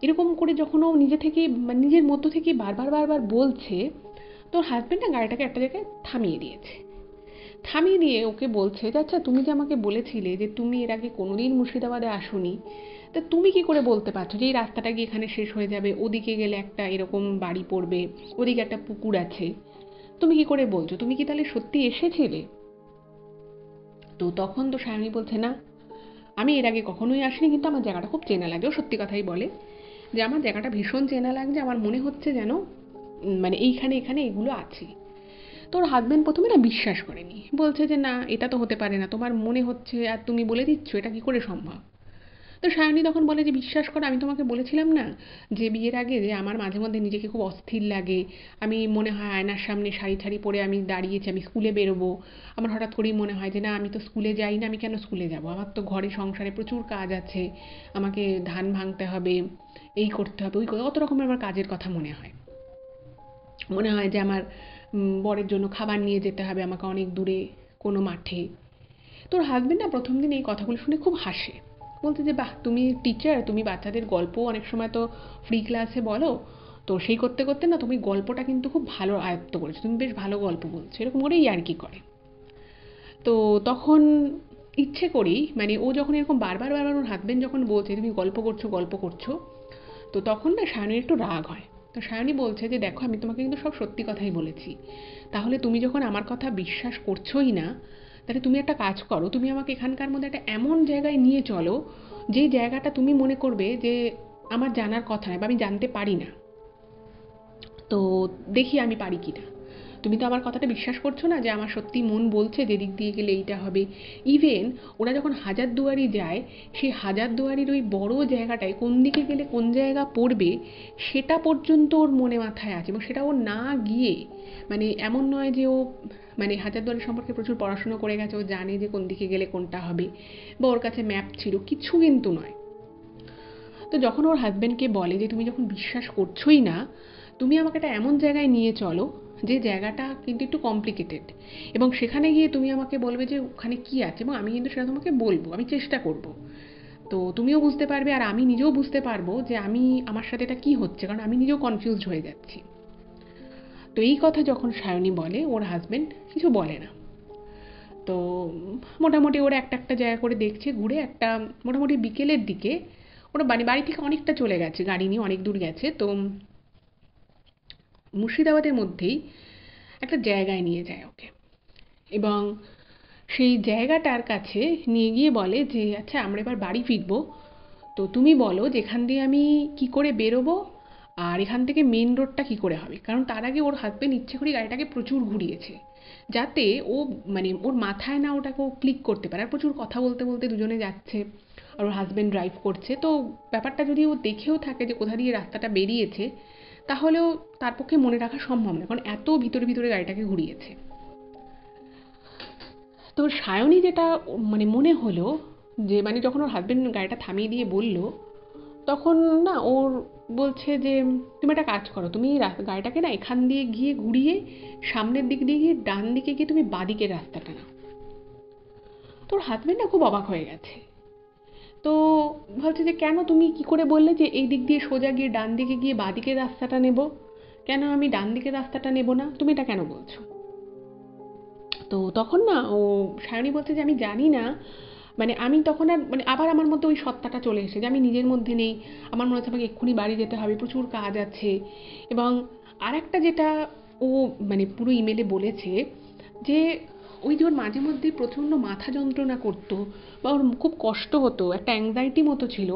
এরকম করে যখন ও নিজে থেকে মানে নিজের মধ্য থেকে বারবার বারবার বলছে, তো ওর হাজবেন্ড না গাড়িটাকে একটা জায়গায় থামিয়ে দিয়েছে। থামিয়ে দিয়ে ওকে বলছে যে আচ্ছা তুমি যে আমাকে বলেছিলে যে তুমি এর আগে কোনোদিন মুর্শিদাবাদে আসোনি, তা তুমি কি করে বলতে পারছো যে এই রাস্তাটা গিয়ে এখানে শেষ হয়ে যাবে, ওদিকে গেলে একটা এরকম বাড়ি পড়বে, ওদিকে একটা পুকুর আছে, তুমি কি করে বলছো, তুমি কি তাহলে সত্যি এসেছিলে? তো তখন তো সায়নী বলছে না, আমি এর আগে কখনোই আসিনি, কিন্তু আমার জায়গাটা খুব চেনা লাগে। ও সত্যি কথাই বলে যে আমার জায়গাটা ভীষণ চেনা লাগছে, আমার মনে হচ্ছে যেন মানে এইখানে এখানে এগুলো আছে। তো ওর হাজবেন্ড প্রথমে না বিশ্বাস করেনি, বলছে যে না এটা তো হতে পারে না, তোমার মনে হচ্ছে আর তুমি বলে দিচ্ছ, এটা কি করে সম্ভব? তো সায়নী তখন বলে যে বিশ্বাস করো, আমি তোমাকে বলেছিলাম না যে বিয়ের আগে যে আমার মাঝে মধ্যে নিজেকে খুব অস্থির লাগে, আমি মনে হয় আয়নার সামনে শাড়ি ঠাড়ি পরে আমি দাঁড়িয়েছি, আমি স্কুলে বেরোবো, আমার হঠাৎ করেই মনে হয় যে না আমি তো স্কুলে যাই না, আমি কেন স্কুলে যাব, আমার তো ঘরে সংসারে প্রচুর কাজ আছে, আমাকে ধান ভাঙতে হবে, এই করতে হবে, ওই কত রকমের আমার কাজের কথা মনে হয়। মনে হয় যে আমার বরের জন্য খাবার নিয়ে যেতে হবে আমাকে অনেক দূরে কোনো মাঠে। তোর হাজবেন্ড না প্রথম দিন এই কথাগুলো শুনে খুব হাসে, বলতে যে বাহ তুমি টিচার, তুমি বাচ্চাদের গল্প অনেক সময় তো ফ্রি ক্লাসে বলো, তো সেই করতে করতে না তুমি গল্পটা কিন্তু খুব ভালো আয়ত্ত করেছো, তুমি বেশ ভালো গল্প বলছো, এরকম করেই আর কি করে। তো তখন ইচ্ছে করেই মানে ও যখন এরকম বারবার বারবার ওর হাজবেন্ড যখন বলছে তুমি গল্প করছো গল্প করছো, তো তখন না সায়নীর একটু রাগ হয়। তো সায়নী বলছে যে দেখো আমি তোমাকে কিন্তু সব সত্যি কথাই বলেছি, তাহলে তুমি যখন আমার কথা বিশ্বাস করছোই না, তাহলে তুমি একটা কাজ করো, তুমি আমাকে এখানকার মধ্যে একটা এমন জায়গায় নিয়ে চলো যে জায়গাটা তুমি মনে করবে যে আমার জানার কথা নয় বা আমি জানতে পারি না, তো দেখি আমি পারি কি না। তুমি তো আমার কথাটা বিশ্বাস করছো না যে আমার সত্যি মন বলছে যে দিক দিয়ে গেলে এইটা হবে। ইভেন ওরা যখন হাজারদুয়ারি যায়, সেই হাজারদুয়ারির ওই বড় জায়গাটায় কোন দিকে গেলে কোন জায়গা পড়বে সেটা পর্যন্ত ওর মনে মাথায় আছে, এবং সেটা ও না গিয়ে মানে এমন নয় যে ও মানে হাজারদুয়ারি সম্পর্কে প্রচুর পড়াশুনো করে গেছে, ও জানে যে কোন দিকে গেলে কোনটা হবে বা ওর কাছে ম্যাপ ছিল, কিছু কিন্তু নয়। তো যখন ওর হাজব্যান্ডকে বলে যে তুমি যখন বিশ্বাস করছোই না, তুমি আমাকে একটা এমন জায়গায় নিয়ে চলো যে জায়গাটা কিন্তু একটু কমপ্লিকেটেড, এবং সেখানে গিয়ে তুমি আমাকে বলবে যে ওখানে কি আছে, এবং আমি কিন্তু সেটা তোমাকে বলবো, আমি চেষ্টা করব, তো তুমিও বুঝতে পারবে আর আমি নিজেও বুঝতে পারবো যে আমি আমার সাথে এটা কি হচ্ছে, কারণ আমি নিজেও কনফিউজড হয়ে যাচ্ছি। তো এই কথা যখন সায়নী বলে, ওর হাজব্যান্ড কিছু বলে না। তো মোটামুটি ওরা একটা একটা জায়গা করে দেখছে ঘুরে, একটা মোটামুটি বিকেলের দিকে ওরা বাড়ি থেকে অনেকটা চলে গেছে, গাড়ি নিয়ে অনেক দূর গেছে, তো মুর্শিদাবাদের মধ্যেই একটা জায়গায় নিয়ে যায় ওকে, এবং সেই জায়গাটার কাছে নিয়ে গিয়ে বলে যে আচ্ছা আমরা এবার বাড়ি ফিরবো, তো তুমি বলো যে এখান দিয়ে আমি কি করে বেরোবো আর এখান থেকে মেন রোডটা কি করে হবে, কারণ তার আগে ওর হাজবেন্ড ইচ্ছে করে গাড়িটাকে প্রচুর ঘুরিয়েছে যাতে ও মানে ওর মাথায় না ওটাকে ও ক্লিক করতে পারে, আর প্রচুর কথা বলতে বলতে দুজনে যাচ্ছে আর ওর হাজবেন্ড ড্রাইভ করছে, তো ব্যাপারটা যদি ও দেখেও থাকে যে কোথা দিয়ে রাস্তাটা বেরিয়েছে, তাহলেও তার পক্ষে মনে রাখা সম্ভব না, কারণ এত ভিতরে ভিতরে গাড়িটাকে ঘুরিয়েছে। তো সায়নী যেটা মানে মনে হলো যে মানে যখন ওর হাজবেন্ড গাড়িটা থামিয়ে দিয়ে বলল, তখন না ওর বলছে যে তুমি একটা কাজ করো, তুমি গাড়িটাকে না এখান দিয়ে গিয়ে ঘুরিয়ে সামনের দিক দিয়ে গিয়ে ডান দিকে গিয়ে তুমি বাদিকের রাস্তাটা নাও। তো ওর হাজবেন্ড না খুব অবাক হয়ে গেছে, তো ভাবছে যে কেন, তুমি কি করে বললে যে এই দিক দিয়ে সোজা গিয়ে ডান দিকে গিয়ে বাদিকের রাস্তাটা নেব, কেন আমি ডান দিকের রাস্তাটা নেব না, তুমি এটা কেন বলছো? তো তখন না ও সায়নী বলছে যে আমি জানি না, মানে আমি তখন আর মানে আবার আমার মধ্যে ওই সত্তাটা চলে এসেছে যে আমি নিজের মধ্যে নেই, আমার মনে হচ্ছে আমাকে এক্ষুনি বাড়ি যেতে হবে, প্রচুর কাজ আছে। এবং আরেকটা যেটা ও মানে পুরো ইমেলে বলেছে যে ওই যে ওর মাঝে মধ্যে প্রচণ্ড মাথা যন্ত্রণা করতো বা ওর খুব কষ্ট হতো, একটা অ্যাংজাইটি মতো ছিল,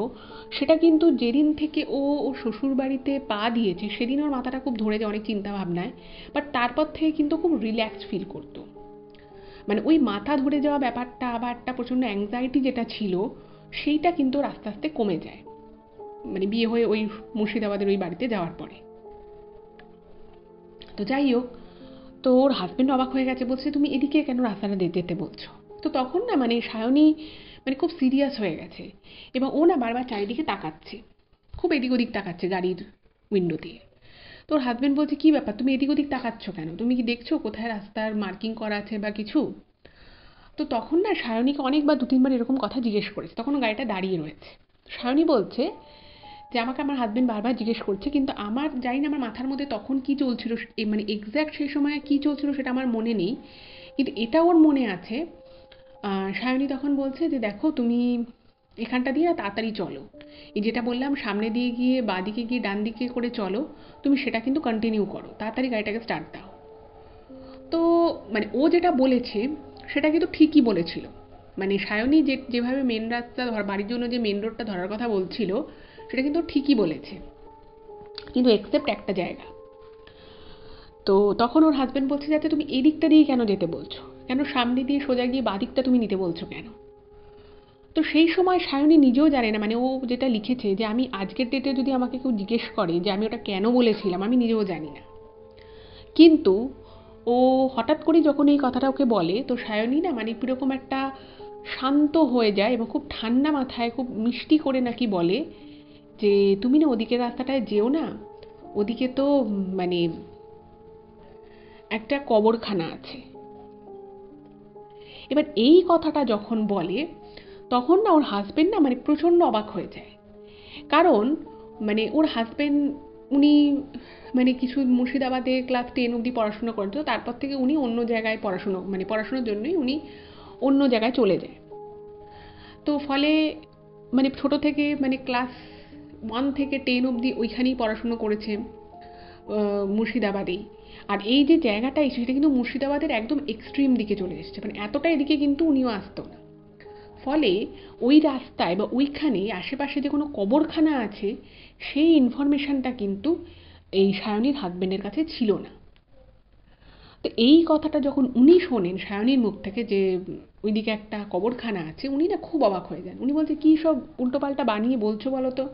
সেটা কিন্তু যেদিন থেকে ও ওর শ্বশুর বাড়িতে পা দিয়েছে সেদিন ওর মাথাটা খুব ধরে যায় অনেক চিন্তা ভাবনায়, বাট তারপর থেকে কিন্তু খুব রিল্যাক্স ফিল করতো। মানে ওই মাথা ধরে যাওয়া ব্যাপারটা আবার একটা প্রচণ্ড অ্যাংজাইটি যেটা ছিল সেইটা কিন্তু ওর আস্তে আস্তে কমে যায়, মানে বিয়ে হয়ে ওই মুর্শিদাবাদের ওই বাড়িতে যাওয়ার পরে। তো যাই হোক, তো ওর হাজবেন্ড অবাক হয়ে গেছে, বলছে তুমি এদিকে কেন রাস্তাটা যেতে বলছো। তো তখন না মানে সায়নী মানে খুব সিরিয়াস হয়ে গেছে, এবং ও না বারবার চারিদিকে তাকাচ্ছে, খুব এদিক ওদিক তাকাচ্ছে গাড়ির উইন্ডো দিয়ে। তো ওর হাজবেন্ড বলছে কি ব্যাপার, তুমি এদিক ওদিক তাকাচ্ছ কেন, তুমি কি দেখছো কোথায় রাস্তার মার্কিং করা আছে বা কিছু। তো তখন না সায়নীকে অনেকবার 2-3বার এরকম কথা জিজ্ঞেস করেছে, তখন গাড়িটা দাঁড়িয়ে রয়েছে। সায়নী বলছে যে আমাকে আমার হাজবেন্ড বারবার জিজ্ঞেস করছে, কিন্তু আমার জানি না আমার মাথার মধ্যে তখন কি চলছিল, মানে এক্স্যাক্ট সেই সময় কি চলছিল সেটা আমার মনে নেই, কিন্তু এটা ওর মনে আছে। সায়নী তখন বলছে যে দেখো তুমি এখানটা দিয়ে না তাড়াতাড়ি চলো, এই যেটা বললাম সামনে দিয়ে গিয়ে বাঁদিকে গিয়ে ডান দিকে করে চলো, তুমি সেটা কিন্তু কন্টিনিউ করো, তাড়াতাড়ি গাড়িটাকে স্টার্ট দাও। তো মানে ও যেটা বলেছে সেটা কিন্তু ঠিকই বলেছিল, মানে সায়নী যেভাবে মেন রাস্তা বাড়ির জন্য যে মেন রোডটা ধরার কথা বলছিল সেটা কিন্তু ঠিকই বলেছে, কিন্তু এক্সেপ্ট একটা জায়গা। তো তখন ওর হাজব্যান্ড বলছে যাতে তুমি এই দিকটা দিয়ে কেন যেতে বলছো, কেন সামনে দিয়ে সোজা গিয়ে বাদিকটা তুমি নিতে বলছো কেন। তো সেই সময় সায়নী নিজেও জানে না, মানে ও যেটা লিখেছে যে আমি আজকের ডেটে যদি আমাকে কেউ জিজ্ঞেস করে যে আমি ওটা কেন বলেছিলাম আমি নিজেও জানি না, কিন্তু ও হঠাৎ করে যখন এই কথাটা ওকে বলে তো সায়নী না মানে কীরকম একটা শান্ত হয়ে যায় এবং খুব ঠান্ডা মাথায় খুব মিষ্টি করে নাকি বলে যে তুমি না ওদিকের রাস্তাটায় যেও না, ওদিকে তো মানে একটা কবরখানা আছে। এবার এই কথাটা যখন বলে তখন না ওর হাজবেন্ড না মানে প্রচণ্ড অবাক হয়ে যায়, কারণ মানে ওর হাজবেন্ড উনি মানে কিছু মুর্শিদাবাদে ক্লাস 10 অবধি পড়াশুনো করেন, তো তারপর থেকে উনি অন্য জায়গায় পড়াশুনো মানে পড়াশোনার জন্যই উনি অন্য জায়গায় চলে যায়। তো ফলে মানে ছোট থেকে মানে ক্লাস 1 থেকে 10 অবধি ওইখানেই পড়াশুনো করেছে, মুর্শিদাবাদেই। আর এই যে জায়গাটা এসে সেটা কিন্তু মুর্শিদাবাদের একদম এক্সট্রিম দিকে চলে এসেছে, মানে এতটা এদিকে কিন্তু উনিও আসতো না। ফলে ওই রাস্তায় বা ওইখানে আশেপাশে যে কোনো কবরখানা আছে সেই ইনফরমেশনটা কিন্তু এই সায়নীর হাজবেন্ডের কাছে ছিল না। তো এই কথাটা যখন উনি শোনেন সায়নীর মুখ থেকে যে ওইদিকে একটা কবরখানা আছে, উনি না খুব অবাক হয়ে যান। উনি বলছে কী সব উল্টোপাল্টা বানিয়ে বলছো বলো তো,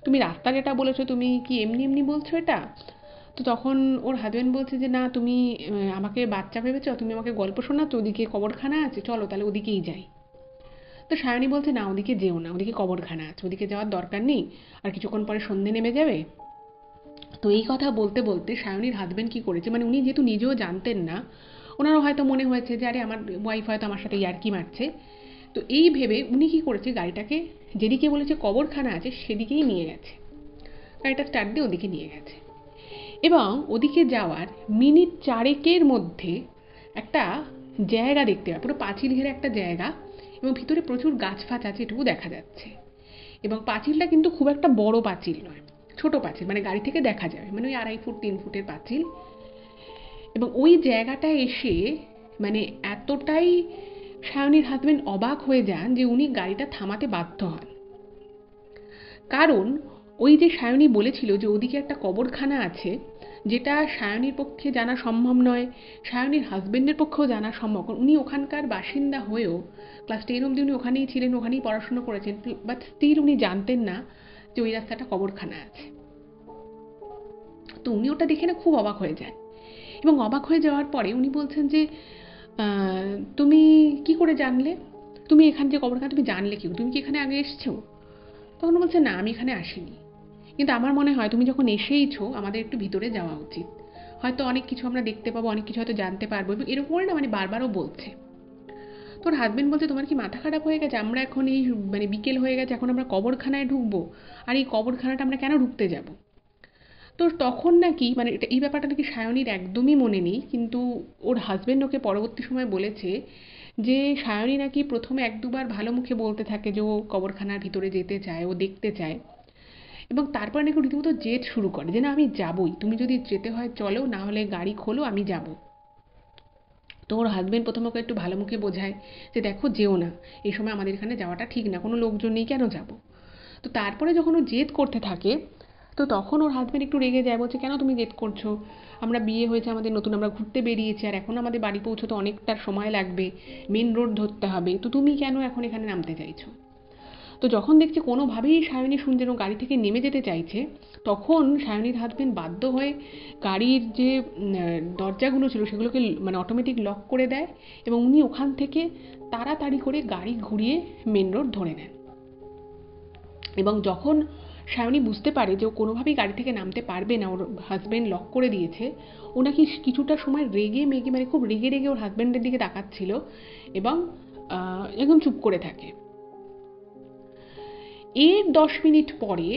তুমি রাস্তা যেটা বলেছো তুমি কি এমনি এমনি বলছো এটা। তো তখন ওর হাজবেন্ড বলছে যে না তুমি আমাকে বাচ্চা ভেবেছো, তুমি আমাকে গল্প শোনাচ্ছ, ওদিকে কবরখানা আছে চলো তাহলে ওদিকেই যাই। তো সায়নী বলছে না ওদিকে যেও না, ওদিকে কবরখানা আছে, ওদিকে যাওয়ার দরকার নেই, আর কিছুক্ষণ পরে সন্ধে নেমে যাবে। তো এই কথা বলতে বলতে সায়নীর হাজবেন্ড কি করেছে, মানে উনি যেহেতু নিজেও জানতেন না, ওনারও হয়তো মনে হয়েছে যে আরে আমার ওয়াইফ হয়তো আমার সাথে ইয়ার্কি মারছে, তো এই ভেবে উনি কি করেছে গাড়িটাকে যেদিকে বলেছে কবরখানা আছে সেদিকেই নিয়ে গেছে, গাড়িটা স্টার্ট দিয়ে ওদিকে নিয়ে গেছে। এবং ওদিকে যাওয়ার মিনিট 4 মধ্যে একটা জায়গা দেখতে পায়, পুরো পাঁচিল ঘেরা একটা জায়গা, এবং ভিতরে প্রচুর গাছ ফাছ আছে এটুকু দেখা যাচ্ছে। এবং পাঁচিলটা কিন্তু খুব একটা বড় পাঁচিল নয়, ছোট পাঁচিল, মানে গাড়ি থেকে দেখা যাবে, মানে ওই 2.5 ফুট 3 ফুটের পাঁচিল। এবং ওই জায়গাটা এসে মানে এতটাই সায়নীর হাজবেন্ড অবাক হয়ে যান যে উনি গাড়িটা থামাতে বাধ্য হন, কারণ ওই যে সায়নী বলেছিল যে ওদিকে একটা কবরখানা আছে, যেটা সায়নীর পক্ষে জানা সম্ভব নয়, সায়নীর হাজবেন্ডের পক্ষেও জানা সম্ভব, উনি ওখানকার বাসিন্দা হয়েও ক্লাস 10 অবধি উনি ওখানেই ছিলেন, ওখানেই পড়াশুনো করেছেন, বাট স্টিল উনি জানতেন না যে ওই রাস্তাটা কবরখানা আছে। তো উনি ওটা দেখে না খুব অবাক হয়ে যান, এবং অবাক হয়ে যাওয়ার পরে উনি বলছেন যে তুমি কি করে জানলে, তুমি এখান যে কবরখানা তুমি জানলে কি, তুমি কি এখানে আগে এসেছো। তখন বলছে না আমি এখানে আসিনি, কিন্তু আমার মনে হয় তুমি যখন এসেইছো আমাদের একটু ভিতরে যাওয়া উচিত, হয়তো অনেক কিছু আমরা দেখতে পাবো, অনেক কিছু হয়তো জানতে পারবো, এবং এরকম করে না মানে বারবারও বলছে। তোর হাজবেন্ড বলছে তোমার কি মাথা খারাপ হয়ে গেছে, আমরা এখন এই মানে বিকেল হয়ে গেছে, এখন আমরা কবরখানায় ঢুকবো, আর এই কবরখানাটা আমরা কেন ঢুকতে যাব। তো তখন নাকি মানে এই ব্যাপারটা নাকি সায়নীর একদমই মনে নেই, কিন্তু ওর হাজবেন্ড ওকে পরবর্তী সময় বলেছে যে সায়নী নাকি প্রথমে 1-2বার ভালো মুখে বলতে থাকে যে ও কবরখানার ভিতরে যেতে চায়, ও দেখতে চায়, এবং তারপরে নাকি রীতিমতো জেদ শুরু করে যে না আমি যাবই, তুমি যদি যেতে হয় চলো, না হলে গাড়ি খোলো আমি যাব। তো ওর হাজবেন্ড প্রথমে ওকে একটু ভালো মুখে বোঝায় যে দেখো যেও না, এই সময় আমাদের এখানে যাওয়াটা ঠিক না, কোনো লোকজন নেই কেন যাব। তো তারপরে যখন ও জেদ করতে থাকে তো তখন ওর হাজব্যান্ড একটু রেগে যায়, বলছে কেন তুমি জেদ করছো, আমরা বিয়ে হয়েছে আমাদের নতুন, আমরা ঘুরতে বেরিয়েছি, আর এখন আমাদের বাড়ি পৌঁছতে অনেকটা সময় লাগবে, মেন রোড ধরতে হবে, তো তুমি কেন এখন এখানে নামতে চাইছো। তো যখন দেখছে কোনোভাবেই সায়নী শুনছেন ও গাড়ি থেকে নেমে যেতে চাইছে, তখন সায়নীর হাজবেন্ড বাধ্য হয়ে গাড়ির যে দরজাগুলো ছিল সেগুলোকে মানে অটোমেটিক লক করে দেয়, এবং উনি ওখান থেকে তাড়াতাড়ি করে গাড়ি ঘুরিয়ে মেন রোড ধরে নেন। এবং যখন সায়নী বুঝতে পারে যে ও কোনোভাবেই গাড়ি থেকে নামতে পারবে না, ওর হাজব্যান্ড লক করে দিয়েছে, ও নাকি কিছুটা সময় রেগে মেগে মানে খুব রেগে রেগে ওর হাজব্যান্ডের দিকে তাকাচ্ছিল এবং একদম চুপ করে থাকে। এর 10 মিনিট পরে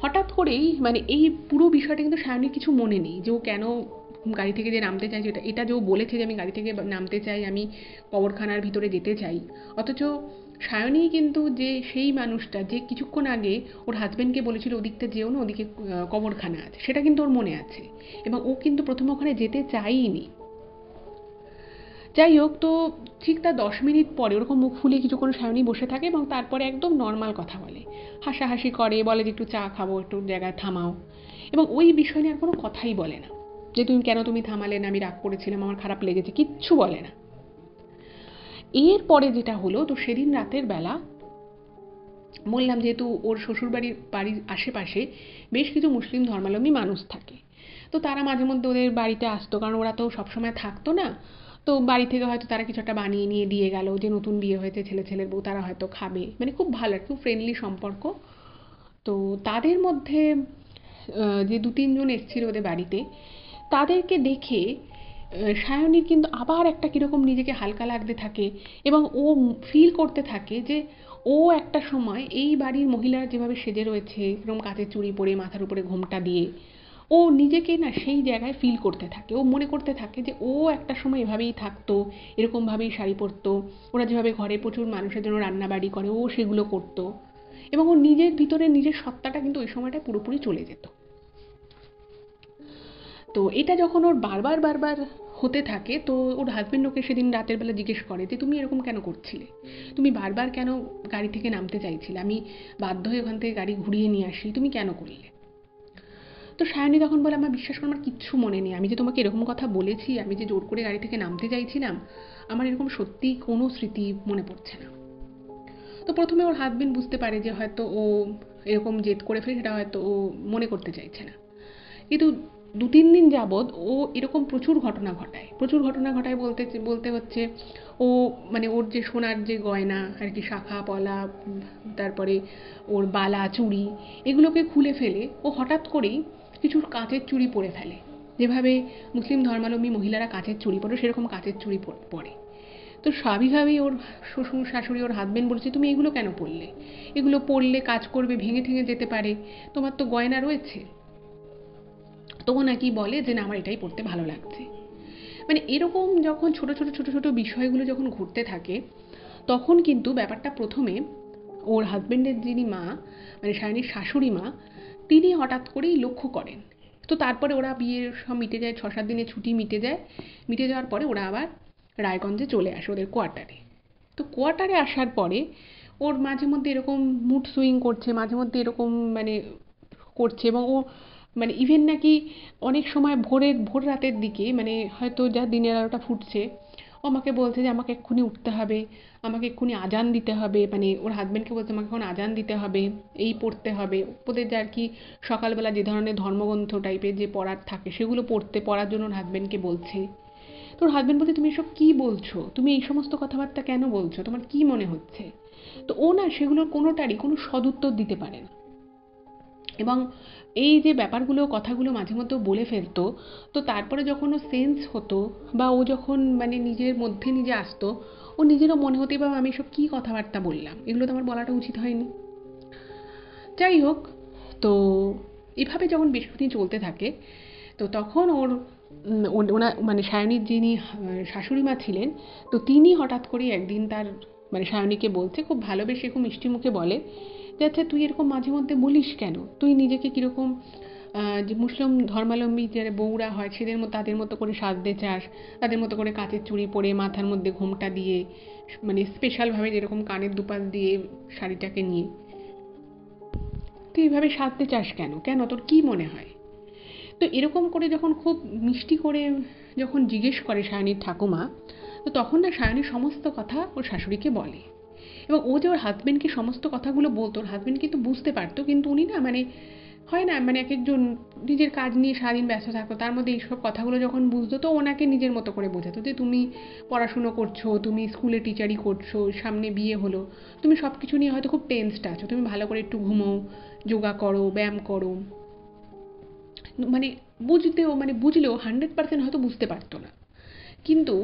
হঠাৎ করেই মানে এই পুরো বিষয়টা কিন্তু সায়নীর কিছু মনে নেই যে ও কেন গাড়ি থেকে যে নামতে চাইছে, এটা যে ও বলেছে যে আমি গাড়ি থেকে নামতে চাই, আমি কবরখানার ভিতরে যেতে চাই, অথচ সায়নী কিন্তু যে সেই মানুষটা যে কিছুক্ষণ আগে ওর হাজব্যান্ডকে বলেছিল ওদিকটা যেও না, ওদিকে কবরখানা আছে, সেটা কিন্তু ওর মনে আছে, এবং ও কিন্তু প্রথমে ওখানে যেতে চাইনি। যাই হোক, তো ঠিক তার 10 মিনিট পরে ওরকম মুখ ফুলিয়ে কিছুক্ষণ সায়নী বসে থাকে এবং তারপরে একদম নর্মাল কথা বলে, হাসাহাসি করে, বলে যে একটু চা খাবো, একটু জায়গায় থামাও, এবং ওই বিষয় নিয়ে আর কোনো কথাই বলে না যে তুমি থামালে না, আমি রাগ করেছিলাম, আমার খারাপ লেগেছে, কিচ্ছু বলে না। এরপরে যেটা হলো, তো সেদিন রাতের বেলা বললাম যেহেতু ওর বাড়ির আশেপাশে বেশ কিছু মুসলিম ধর্মাবলম্বী মানুষ থাকে, তো তারা মাঝে মধ্যে ওদের বাড়িতে আসতো, কারণ ওরা তো সবসময় থাকতো না, তো বাড়ি থেকে হয়তো তারা কিছু একটা বানিয়ে নিয়ে দিয়ে গেল, যে নতুন বিয়ে হয়েছে ছেলের বউ, তারা হয়তো খাবে, মানে খুব ভালো, খুব ফ্রেন্ডলি সম্পর্ক। তো তাদের মধ্যে যে 2-3 জন এসেছিল ওদের বাড়িতে, তাদেরকে দেখে সায়নীর কিন্তু আবার একটা কীরকম নিজেকে হালকা লাগতে থাকে, এবং ও ফিল করতে থাকে যে ও একটা সময় এই বাড়ির মহিলারা যেভাবে সেজে রয়েছে, এরকম কাচের চুড়ি পরে, মাথার উপরে ঘোমটা দিয়ে, ও নিজেকে না সেই জায়গায় ফিল করতে থাকে, ও মনে করতে থাকে যে ও একটা সময় এভাবেই থাকতো, এরকমভাবেই শাড়ি পরতো, ওরা যেভাবে ঘরে প্রচুর মানুষের জন্য রান্নাবাড়ি করে ও সেগুলো করতো, এবং ওর নিজের ভিতরে নিজের সত্তাটা কিন্তু ওই সময়টা পুরোপুরি চলে যেত। তো এটা যখন ওর বারবার বারবার হতে থাকে, তো ওর হাজব্যান্ড ওকে সেদিন রাতের বেলা জিজ্ঞেস করে যে তুমি এরকম কেন করছিলে, তুমি বারবার কেন গাড়ি থেকে নামতে চাইছিলে, আমি বাধ্য হয়ে ওখান থেকে গাড়ি ঘুরিয়ে নিয়ে আসি, তুমি কেন করলে। তো সায়নী তখন বলে আমার বিশ্বাস করো, আমার কিচ্ছু মনে নেই, আমি যে তোমাকে এরকম কথা বলেছি, আমি যে জোর করে গাড়ি থেকে নামতে চাইছিলাম, আমার এরকম সত্যি কোনো স্মৃতি মনে পড়ছে না। তো প্রথমে ওর হাজব্যান্ড বুঝতে পারে যে হয়তো ও এরকম জেদ করে ফেলে, সেটা হয়তো ও মনে করতে চাইছে না, কিন্তু 2-3 দিন যাবৎ ও এরকম প্রচুর ঘটনা ঘটায় বলতে বলতে হচ্ছে ও মানে ওর যে সোনার যে গয়না আর কি, শাখা পলা, তারপরে ওর বালা চুড়ি, এগুলোকে খুলে ফেলে ও হঠাৎ করেই কিছু কাচের চুড়ি পরে ফেলে, যেভাবে মুসলিম ধর্মাবলম্বী মহিলারা কাচের চুড়ি পরে সেরকম কাচের চুড়ি পরে। তো স্বাভাবিকভাবেই ওর শ্বশুর শাশুড়ি, ওর হাজবেন্ড বলছে তুমি এগুলো কেন পরলে, এগুলো পরলে কাজ করবে, ভেঙে ঠেঙে যেতে পারে, তোমার তো গয়না রয়েছে। তবু নাকি বলে যে না, আমার এটাই পড়তে ভালো লাগছে। মানে এরকম যখন ছোট বিষয়গুলো যখন ঘুরতে থাকে, তখন কিন্তু ব্যাপারটা প্রথমে ওর হাজবেন্ডের যিনি মা, মানে সায়নীর শাশুড়ি মা, তিনি হঠাৎ করেই লক্ষ্য করেন। তো তারপরে ওরা বিয়ের সব মিটে যায়, 6-7 দিনের ছুটি মিটে যাওয়ার পরে ওরা আবার রায়গঞ্জে চলে আসে ওদের কোয়ার্টারে। তো কোয়ার্টারে আসার পরে ওর মাঝে মধ্যে এরকম মুড সুইং করছে, মাঝে মধ্যে এরকম মানে করছে, এবং ও মানে ইভেন নাকি অনেক সময় ভোর রাতের দিকে, মানে হয়তো যা দিনের আলোটা ফুটছে, ও আমাকে বলছে যে আমাকে এক্ষুনি উঠতে হবে, আমাকে এক্ষুনি আজান দিতে হবে, মানে ওর হাজব্যান্ডকে বলছে আমাকে এখন আজান দিতে হবে, এই পড়তে হবে, ওদের যে আর কি সকালবেলা যে ধরনের ধর্মগ্রন্থ টাইপের যে পড়ার থাকে সেগুলো পড়ার জন্য ওর হাজব্যান্ডকে বলছে। তো ওর হাজব্যান্ড বলছে তুমি এসব কী বলছো, তুমি এই সমস্ত কথাবার্তা কেন বলছো, তোমার কি মনে হচ্ছে। তো ও না সেগুলোর কোনোটারই কোনো সদুত্তর দিতে পারে না, এবং এই যে ব্যাপারগুলো কথাগুলো মাঝে মধ্যে বলে ফেলতো, তো তারপরে যখন ও সেন্স হতো বা ও যখন মানে নিজের মধ্যে নিজে আসতো, ও নিজেরও মনে হতে বা আমি এসব কী কথাবার্তা বললাম, এগুলো তো আমার বলাটা উচিত হয়নি। যাই হোক, তো এভাবে যখন বেশ কিছুদিন চলতে থাকে, তো তখন ওনার মানে সায়নীর যিনি শাশুড়ি মা ছিলেন, তো তিনি হঠাৎ করেই একদিন তার মানে সায়নীকে বলছে, খুব ভালোবেসে খুব মিষ্টি মুখে বলে যে আচ্ছা তুই এরকম মাঝে মধ্যে বলিস কেন, তুই নিজেকে কীরকম যে মুসলিম ধর্মাবলম্বী যারা বউরা হয় তাদের মতো করে সাজতে চাস, তাদের মতো করে কাচের চুড়ি পরে, মাথার মধ্যে ঘোমটা দিয়ে, মানে স্পেশালভাবে যেরকম কানের দুপাশ দিয়ে শাড়িটাকে নিয়ে। তুই এইভাবে সাধতে চাস কেন, কেন তোর কি মনে হয়? তো এরকম করে যখন খুব মিষ্টি করে যখন জিজ্ঞেস করে সায়নীর ঠাকুমা, তো তখন না সায়নী সমস্ত কথা ওর শাশুড়িকে বলে। এবং ও যে ওর হাজবেন্ডকে সমস্ত কথাগুলো বলতো, ওর হাজবেন্ড কিন্তু বুঝতে পারতো, কিন্তু উনি না মানে হয় না মানে এক একজন নিজের কাজ নিয়ে সারাদিন ব্যস্ত থাকতো, তার মধ্যে এইসব কথাগুলো যখন বুঝতো তো ওনাকে নিজের মতো করে বোঝাতো যে তুমি পড়াশুনো করছো, তুমি স্কুলে টিচারই করছো, সামনে বিয়ে হলো, তুমি সব কিছু নিয়ে হয়তো খুব টেন্সড আছো, তুমি ভালো করে একটু ঘুমোও, যোগা করো, ব্যায়াম করো। মানে বুঝলেও 100% হয়তো বুঝতে পারতো না। কিন্তু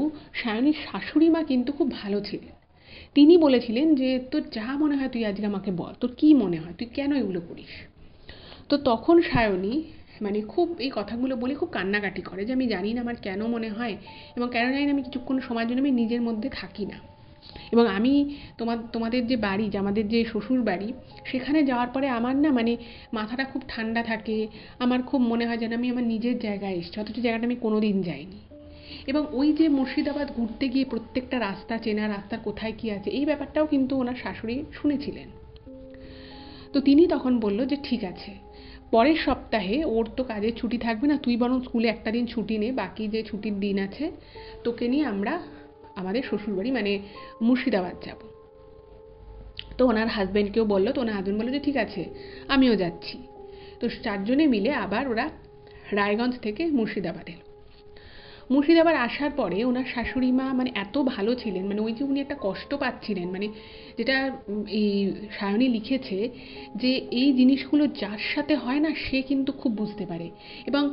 সায়নীর শাশুড়ি মা কিন্তু খুব ভালো ছিলেন। তিনি বলেছিলেন যে তোর যা মনে হয় তুই আজকে আমাকে বল, তোর কি মনে হয়, তুই কেন এগুলো করিস? তো তখন সায়নী মানে খুব এই কথাগুলো বলে খুব কান্নাকাটি করে যে আমি জানি না আমার কেন মনে হয়, এবং কেন জানি না আমি কিছুক্ষণ সময়ের জন্য আমি নিজের মধ্যে থাকি না। এবং আমি তোমাদের যে বাড়ি, যে আমাদের যে শ্বশুর বাড়ি, সেখানে যাওয়ার পরে আমার না মানে মাথাটা খুব ঠান্ডা থাকে, আমার খুব মনে হয় যেন আমি আমার নিজের জায়গায় এসেছি, অথচ জায়গাটা আমি কোনোদিন যাইনি। এবং ওই যে মুর্শিদাবাদ ঘুরতে গিয়ে প্রত্যেকটা রাস্তা চেনা, রাস্তার কোথায় কি আছে, এই ব্যাপারটাও কিন্তু ওনার শাশুড়ি শুনেছিলেন। তো তিনি তখন বলল যে ঠিক আছে, পরের সপ্তাহে ওর তো কাজের ছুটি থাকবে না, তুই বরং স্কুলে একটা দিন ছুটি নে, বাকি যে ছুটির দিন আছে তোকে নিয়ে আমরা আমাদের শ্বশুরবাড়ি মানে মুর্শিদাবাদ যাব। তো ওনার হাজব্যান্ডকেও বললো, তো ওনার হাজব্যান্ড বললো যে ঠিক আছে আমিও যাচ্ছি। তো চারজনে মিলে আবার ওরা রায়গঞ্জ থেকে মুর্শিদাবাদ এলো। মুর্শিদাবাদ আসার পরে ওনার শাশুড়ি মা মানে এত ভালো ছিলেন, মানে ওই যে উনি একটা কষ্ট পাচ্ছিলেন, মানে যেটা এই সায়নী লিখেছে যে এই জিনিসগুলো যার সাথে হয় না সে কিন্তু খুব বুঝতে পারে, এবং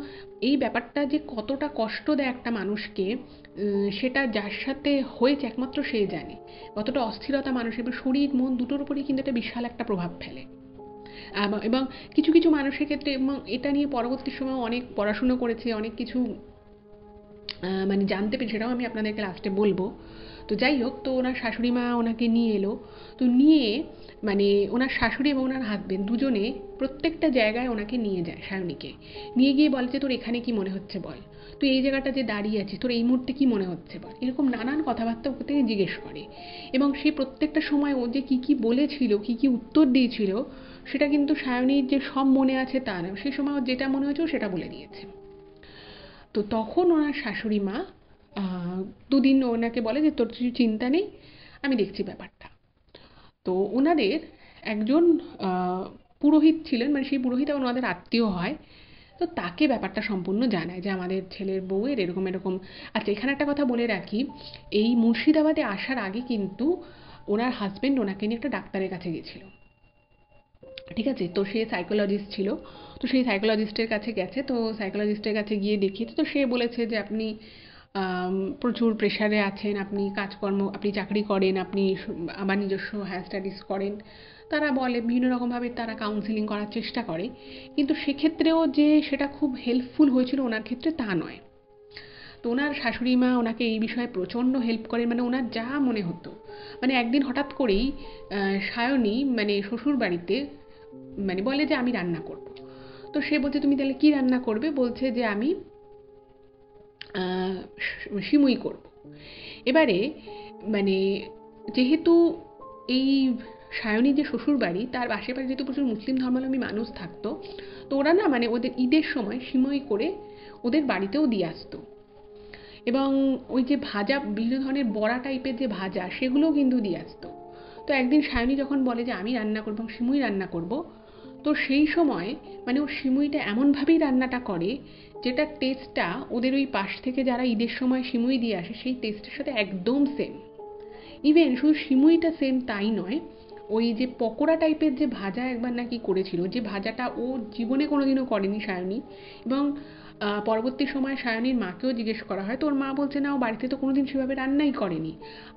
এই ব্যাপারটা যে কতটা কষ্ট দেয় একটা মানুষকে সেটা যার সাথে হয়েছে একমাত্র সে জানে। কতটা অস্থিরতা মানুষের শরীর মন দুটোর উপরেই কিন্তু একটা বিশাল একটা প্রভাব ফেলে। এবং কিছু কিছু মানুষের ক্ষেত্রে, এবং এটা নিয়ে পরবর্তী সময় অনেক পড়াশুনো করেছে, অনেক কিছু মানে জানতে পেরে, সেটাও আমি আপনাদেরকে লাস্টে বলবো। তো যাই হোক, তো ওনার শাশুড়ি মা ওনাকে নিয়ে এলো। তো নিয়ে মানে ওনার শাশুড়ি এবং ওনার হাজবেন্ড দুজনে প্রত্যেকটা জায়গায় ওনাকে নিয়ে যায়, সায়নীকে নিয়ে গিয়ে বলে যে তোর এখানে কি মনে হচ্ছে বল, তুই এই জায়গাটা যে দাঁড়িয়ে আছিস তোর এই মুহূর্তে কি মনে হচ্ছে বল, এরকম নানান কথাবার্তা ওকে থেকে জিজ্ঞেস করে। এবং সেই প্রত্যেকটা সময় ও যে কী কী বলেছিল, কী কী উত্তর দিয়েছিল, সেটা কিন্তু সায়নীর যে সব মনে আছে তা না, সেই সময় ওর যেটা মনে হয়েছে সেটা বলে দিয়েছে। তো তখন ওনার শাশুড়ি মা দুদিন ওনাকে বলে যে তোর কিছু চিন্তা নেই, আমি দেখছি ব্যাপারটা। তো ওনাদের একজন পুরোহিত ছিলেন, মানে সেই পুরোহিত আবার ওনাদের আত্মীয় হয়। তো তাকে ব্যাপারটা সম্পূর্ণ জানায় যে আমাদের ছেলের বউয়ের এরকম এরকম। আচ্ছা, এখানে একটা কথা বলে রাখি, এই মুর্শিদাবাদে আসার আগে কিন্তু ওনার হাজবেন্ড ওনাকে নিয়ে একটা ডাক্তারের কাছে গেছিল, ঠিক আছে? তো সে সাইকোলজিস্ট ছিল। তো সেই সাইকোলজিস্টের কাছে গেছে, তো সাইকোলজিস্টের কাছে গিয়ে দেখিয়েছে। তো সে বলেছে যে আপনি প্রচুর প্রেশারে আছেন, আপনি কাজকর্ম, আপনি চাকরি করেন, আপনি আবার নিজস্ব হায়ার স্টাডিজ করেন। তারা বলে বিভিন্ন রকমভাবে তারা কাউন্সিলিং করার চেষ্টা করে, কিন্তু সেক্ষেত্রেও যে সেটা খুব হেল্পফুল হয়েছিল ওনার ক্ষেত্রে তা নয়। তো ওনার শাশুড়ি মা ওনাকে এই বিষয়ে প্রচণ্ড হেল্প করেন, মানে ওনার যা মনে হতো। মানে একদিন হঠাৎ করেই সায়নী মানে শ্বশুর বাড়িতে মানে বলে যে আমি রান্না করব। তো সে বলছে তুমি তাহলে কি রান্না করবে? বলছে যে আমি সিমুই করব। এবারে মানে যেহেতু এই সায়নী যে শ্বশুর বাড়ি তার আশেপাশে যেহেতু প্রচুর মুসলিম ধর্মাবলম্বী মানুষ থাকতো, তো ওরা না মানে ওদের ঈদের সময় সিমুই করে ওদের বাড়িতেও দিয়ে আসতো। এবং ওই যে ভাজা বিভিন্ন ধরনের বড়া টাইপের যে ভাজা সেগুলোও কিন্তু দিয়ে আসতো। তো একদিন সায়নী যখন বলে যে আমি রান্না করবো, সিমুই রান্না করব, তো সেই সময় মানে ও সিমুইটা এমনভাবেই রান্নাটা করে যেটার টেস্টটা ওদের ওই পাশ থেকে যারা ঈদের সময় সিমুই দিয়ে আসে সেই টেস্টের সাথে একদম সেম। ইভেন শুধু সিমুইটা সেম তাই নয়, ওই যে পকোড়া টাইপের যে ভাজা একবার নাকি করেছিল, যে ভাজাটা ও জীবনে কোনোদিনও করেনি সায়নী। এবং পরবর্তী সময় সায়নীর মাকেও জিজ্ঞেস করা হয়, তো ওর মা বলছে না ও বাড়িতে তো কোনোদিন সেভাবে রান্নাই করেনি,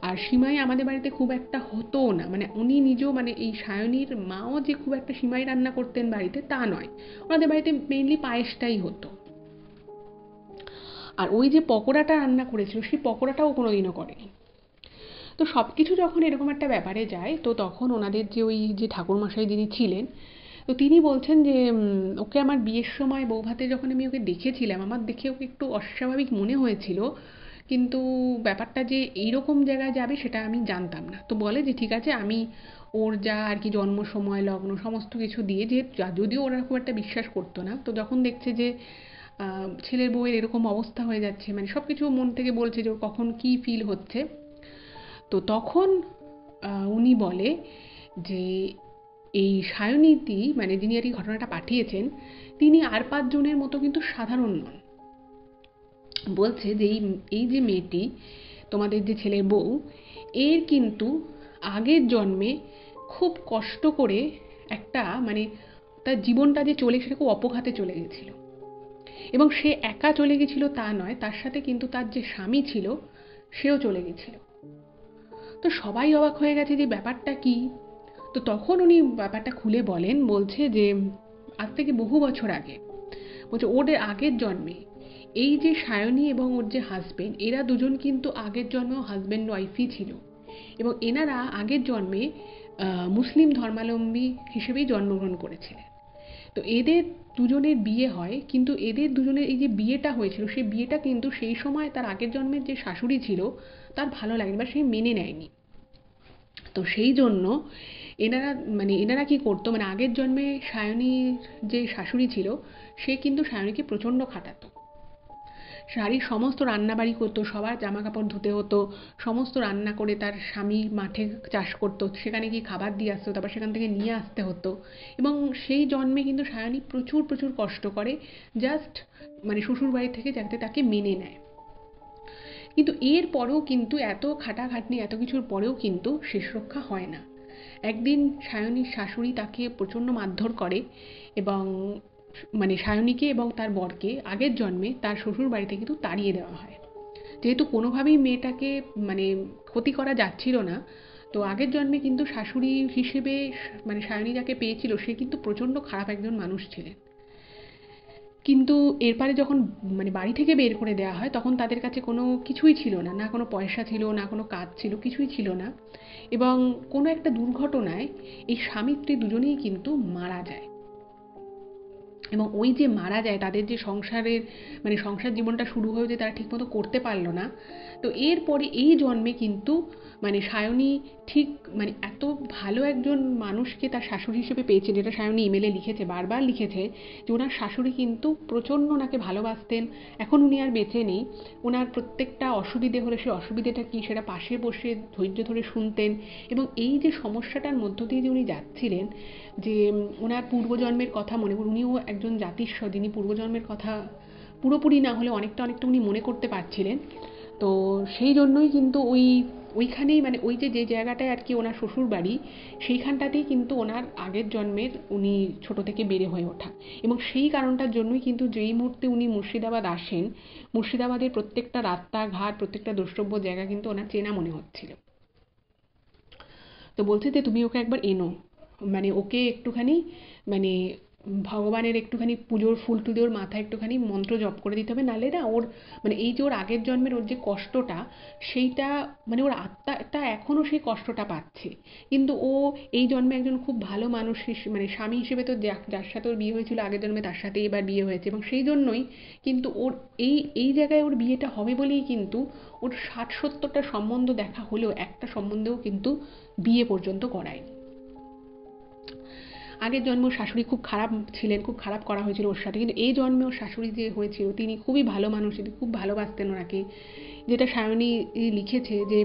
আর সিমাই আমাদের বাড়িতে খুব একটা হতো না, মানে উনি নিজেও মানে এই সায়নীর মাও যে খুব একটা সিমাই রান্না করতেন বাড়িতে তা নয়, ওনাদের বাড়িতে মেইনলি পায়েসটাই হতো। আর ওই যে পকোড়াটা রান্না করেছিল সেই পকোড়াটাও কোনোদিনও করেনি। তো সব কিছু যখন এরকম একটা ব্যাপারে যায়, তো তখন ওনাদের যে ওই যে ঠাকুরমশাই যিনি ছিলেন, তো তিনি বলছেন যে ওকে আমার বিয়ের সময় বৌভাতে যখন আমি ওকে দেখেছিলাম, আমার দেখে ওকে একটু অস্বাভাবিক মনে হয়েছিল, কিন্তু ব্যাপারটা যে এইরকম জায়গায় যাবে সেটা আমি জানতাম না। তো বলে যে ঠিক আছে আমি ওর যা আর কি জন্ম সময় লগ্ন সমস্ত কিছু দিয়ে, যে যদিও ওরা খুব একটা বিশ্বাস করতো না, তো যখন দেখছে যে ছেলের বউয়ের এরকম অবস্থা হয়ে যাচ্ছে, মানে সব কিছু মন থেকে বলছে যে ওর কখন কী ফিল হচ্ছে, তো তখন উনি বলে যে এই সায়নীতি, মানে যিনি আর কি ঘটনাটা পাঠিয়েছেন, তিনি আর 5 জনের মতো কিন্তু সাধারণ নন। বলছে যে এই যে মেয়েটি, তোমাদের যে ছেলের বউ, এর কিন্তু আগের জন্মে খুব কষ্ট করে একটা, মানে তার জীবনটা যে চলে সেটা খুব অপঘাতে চলে গেছিল, এবং সে একা চলে গেছিল তা নয়, তার সাথে কিন্তু তার যে স্বামী ছিল সেও চলে গেছিল। তো সবাই অবাক হয়ে গেছে যে ব্যাপারটা কি। তো তখন উনি ব্যাপারটা খুলে বলেন, বলছে যে আজ থেকে বহু বছর আগে, বলছে ওর আগের জন্মে এই যে সায়নী এবং ওর যে হাজবেন্ড, এরা দুজন কিন্তু আগের জন্মেও হাজবেন্ড ওয়াইফই ছিল, এবং এনারা আগের জন্মে মুসলিম ধর্মাবলম্বী হিসেবেই জন্মগ্রহণ করেছিলেন। তো এদের দুজনের বিয়ে হয়, কিন্তু এদের দুজনের এই যে বিয়েটা হয়েছিল, সেই বিয়েটা কিন্তু সেই সময় তার আগের জন্মের যে শাশুড়ি ছিল তার ভালো লাগেনি বা সে মেনে নেয়নি। তো সেই জন্য এনারা কি করতো, মানে আগের জন্মে সায়নীর যে শাশুড়ি ছিল সে কিন্তু সায়নীকে প্রচণ্ড খাটাতো, বাড়ির সমস্ত রান্নাবাড়ি করতো, সবার জামা কাপড় ধুতে হতো, সমস্ত রান্না করে তার স্বামী মাঠে চাষ করতো, সেখানে গিয়ে খাবার দিয়ে আসতো, তারপর সেখান থেকে নিয়ে আসতে হতো, এবং সেই জন্মে কিন্তু সায়নী প্রচুর প্রচুর কষ্ট করে জাস্ট মানে শ্বশুরবাড়ি থেকে যাতে তাকে মেনে নেয়। কিন্তু এর পরেও কিন্তু এত খাটাখাটনি এত কিছুর পরেও কিন্তু শেষ রক্ষা হয় না। একদিন সায়নীর শাশুড়ি তাকে প্রচণ্ড মারধর করে, এবং মানে সায়নীকে এবং তার বরকে আগের জন্মে তার শ্বশুর বাড়িতে কিন্তু তাড়িয়ে দেওয়া হয়। যেহেতু কোনোভাবেই মেয়েটাকে মানে ক্ষতি করা যাচ্ছিল না, তো আগের জন্মে কিন্তু শাশুড়ি হিসেবে মানে সায়নী যাকে পেয়েছিল সে কিন্তু প্রচণ্ড খারাপ একজন মানুষ ছিলেন। কিন্তু এরপরে যখন মানে বাড়ি থেকে বের করে দেওয়া হয়, তখন তাদের কাছে কোনো কিছুই ছিল না, না কোনো পয়সা ছিল, না কোনো কাজ ছিল, কিছুই ছিল না, এবং কোনো একটা দুর্ঘটনায় এই স্বামী স্ত্রী দুজনেই কিন্তু মারা যায়। এবং ওই যে মারা যায়, তাদের যে সংসারের মানে সংসার জীবনটা শুরু হয়েও যে তারা ঠিকমতো করতে পারলো না, তো এরপরে এই জন্মে কিন্তু মানে সায়নী ঠিক মানে এত ভালো একজন মানুষকে তার শাশুড়ি হিসেবে পেয়েছে, যেটা সায়নী ইমেলে লিখেছে, বারবার লিখেছে, যে ওনার শাশুড়ি কিন্তু প্রচণ্ড ওনাকে ভালোবাসতেন। এখন উনি আর বেঁচে নেই, ওনার প্রত্যেকটা অসুবিধে হলে সেই অসুবিধেটা কী সেটা পাশে বসে ধৈর্য ধরে শুনতেন, এবং এই যে সমস্যাটার মধ্য দিয়ে যে উনি যাচ্ছিলেন, যে ওনার পূর্বজন্মের কথা মনে করে, উনিও একজন জাতিস্ব, যিনি পূর্বজন্মের কথা পুরোপুরি না হলে অনেকটা অনেকটা উনি মনে করতে পারছিলেন। তো সেই জন্যই কিন্তু ওইখানেই মানে ওই যে যে জায়গাটায় আর কি ওনার শ্বশুর বাড়ি, সেইখানটাতেই কিন্তু ওনার আগের জন্মের উনি ছোট থেকে বেড়ে হয়ে ওঠা, এবং সেই কারণটার জন্যই কিন্তু যেই মুহূর্তে উনি মুর্শিদাবাদ আসেন, মুর্শিদাবাদের প্রত্যেকটা রাস্তাঘাট প্রত্যেকটা দ্রষ্টব্য জায়গা কিন্তু ওনার চেনা মনে হচ্ছিল। তো বলছে যে তুমি ওকে একবার এনো, মানে ওকে একটুখানি মানে ভগবানের একটুখানি পুজোর ফুল টুলে ওর মাথায় একটুখানি মন্ত্র জপ করে দিতে হবে, নাহলে না ওর মানে এই যে ওর আগের জন্মের ওর যে কষ্টটা, সেইটা মানে ওর আত্মাটা এখনও সেই কষ্টটা পাচ্ছে। কিন্তু ও এই জন্মে একজন খুব ভালো মানুষ মানে স্বামী হিসেবে তো যার সাথে ওর বিয়ে হয়েছিল আগের জন্মে তার সাথে এবার বিয়ে হয়েছে, এবং সেই জন্যই কিন্তু ওর এই এই জায়গায় ওর বিয়েটা হবে বলেই কিন্তু ওর 60-70টা সম্বন্ধ দেখা হলেও একটা সম্বন্ধেও কিন্তু বিয়ে পর্যন্ত করায়নি। আগের জন্ম শাশুড়ি খুব খারাপ ছিলেন, খুব খারাপ করা হয়েছিল ওর সাথে, কিন্তু এই জন্মে ওর শাশুড়ি যে হয়েছিল তিনি খুবই ভালো মানুষ, তিনি খুব ভালোবাসতেন ওনাকে। যেটা সায়নী লিখেছে যে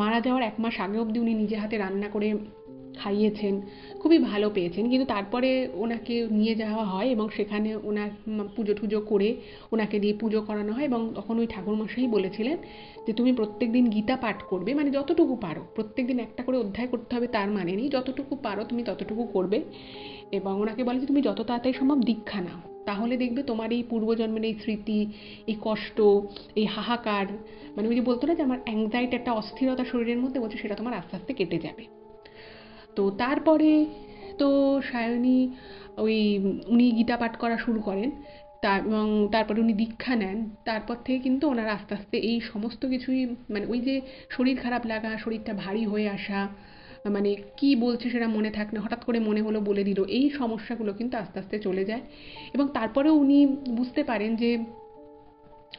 মারা যাওয়ার 1 মাস আগে অবধি উনি নিজে হাতে রান্না করে খাইয়েছেন, খুবই ভালো পেয়েছেন। কিন্তু তারপরে ওনাকে নিয়ে যাওয়া হয় এবং সেখানে ওনার পুজো টুজো করে ওনাকে দিয়ে পুজো করানো হয়, এবং তখন ওই ঠাকুরমশাই বলেছিলেন যে তুমি প্রত্যেক দিন গীতা পাঠ করবে, মানে যতটুকু পারো, প্রত্যেক দিন একটা করে অধ্যায় করতে হবে তার মানে নেই, যতটুকু পারো তুমি ততটুকু করবে, এবং ওনাকে বলে যে তুমি যত তাড়াতাড়ি সম্ভব দীক্ষা নাও, তাহলে দেখবে তোমার এই পূর্বজন্মের এই স্মৃতি, এই কষ্ট, এই হাহাকার, মানে ওই যে বলতো না যে আমার অ্যাংজাইটি একটা অস্থিরতা শরীরের মধ্যে, বলছে সেটা তোমার আস্তে আস্তে কেটে যাবে। তো তারপরে তো সায়নী ওই উনি গীতা পাঠ করা শুরু করেন, এবং তারপরে উনি দীক্ষা নেন। তারপর থেকে কিন্তু ওনার আস্তে আস্তে এই সমস্ত কিছুই মানে ওই যে শরীর খারাপ লাগা, শরীরটা ভারী হয়ে আসা, মানে কি বলছে সেটা মনে থাক না, হঠাৎ করে মনে হলো বলে দিল, এই সমস্যাগুলো কিন্তু আস্তে আস্তে চলে যায়। এবং তারপরেও উনি বুঝতে পারেন যে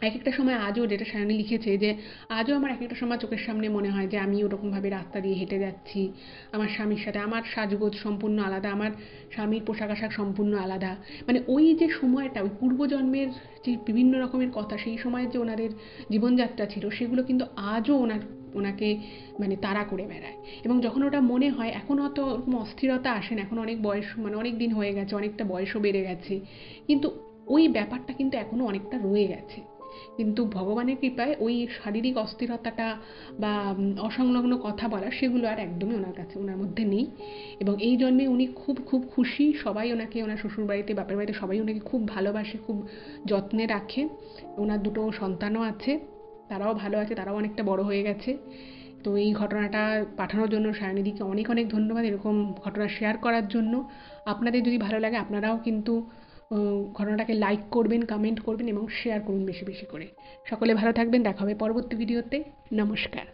এক একটা সময় আজও, যেটা সায়নী লিখেছে, যে আজও আমার এক একটা সময় চোখের সামনে মনে হয় যে আমি ওরকমভাবে রাস্তা দিয়ে হেঁটে যাচ্ছি আমার স্বামীর সাথে। আমার সাজগোজ সম্পূর্ণ আলাদা, আমার স্বামীর পোশাক আশাক সম্পূর্ণ আলাদা। মানে ওই যে সময়টা, ওই পূর্বজন্মের যে বিভিন্ন রকমের কথা, সেই সময়ের যে ওনাদের জীবনযাত্রা ছিল, সেগুলো কিন্তু আজও ওনাকে মানে তাড়া করে বেড়ায়। এবং যখন ওটা মনে হয়, এখন অত ওরকম অস্থিরতা আসে না, এখন অনেক বয়স, মানে অনেক দিন হয়ে গেছে, অনেকটা বয়সও বেড়ে গেছে, কিন্তু ওই ব্যাপারটা কিন্তু এখনও অনেকটা রয়ে গেছে। কিন্তু ভগবানের কৃপায় ওই শারীরিক অস্থিরতাটা বা অসংলগ্ন কথা বলা, সেগুলো আর একদমই ওনার মধ্যে নেই। এবং এই জন্মে উনি খুব খুব খুশি। সবাই ওনাকে, ওনার শ্বশুরবাড়িতে, বাপের বাড়িতে সবাই ওনাকে খুব ভালোবাসে, খুব যত্নে রাখে। ওনার দুটো সন্তানও আছে, তারাও ভালো আছে, তারাও অনেকটা বড় হয়ে গেছে। তো এই ঘটনাটা পাঠানোর জন্য সায়নিদিকে অনেক অনেক ধন্যবাদ, এরকম ঘটনা শেয়ার করার জন্য। আপনাদের যদি ভালো লাগে আপনারাও কিন্তু ঘটনাটাকে লাইক করবেন, কমেন্ট করবেন এবং শেয়ার করুন বেশি বেশি করে। সকলে ভালো থাকবেন, দেখা হবে পরবর্তী ভিডিওতে। নমস্কার।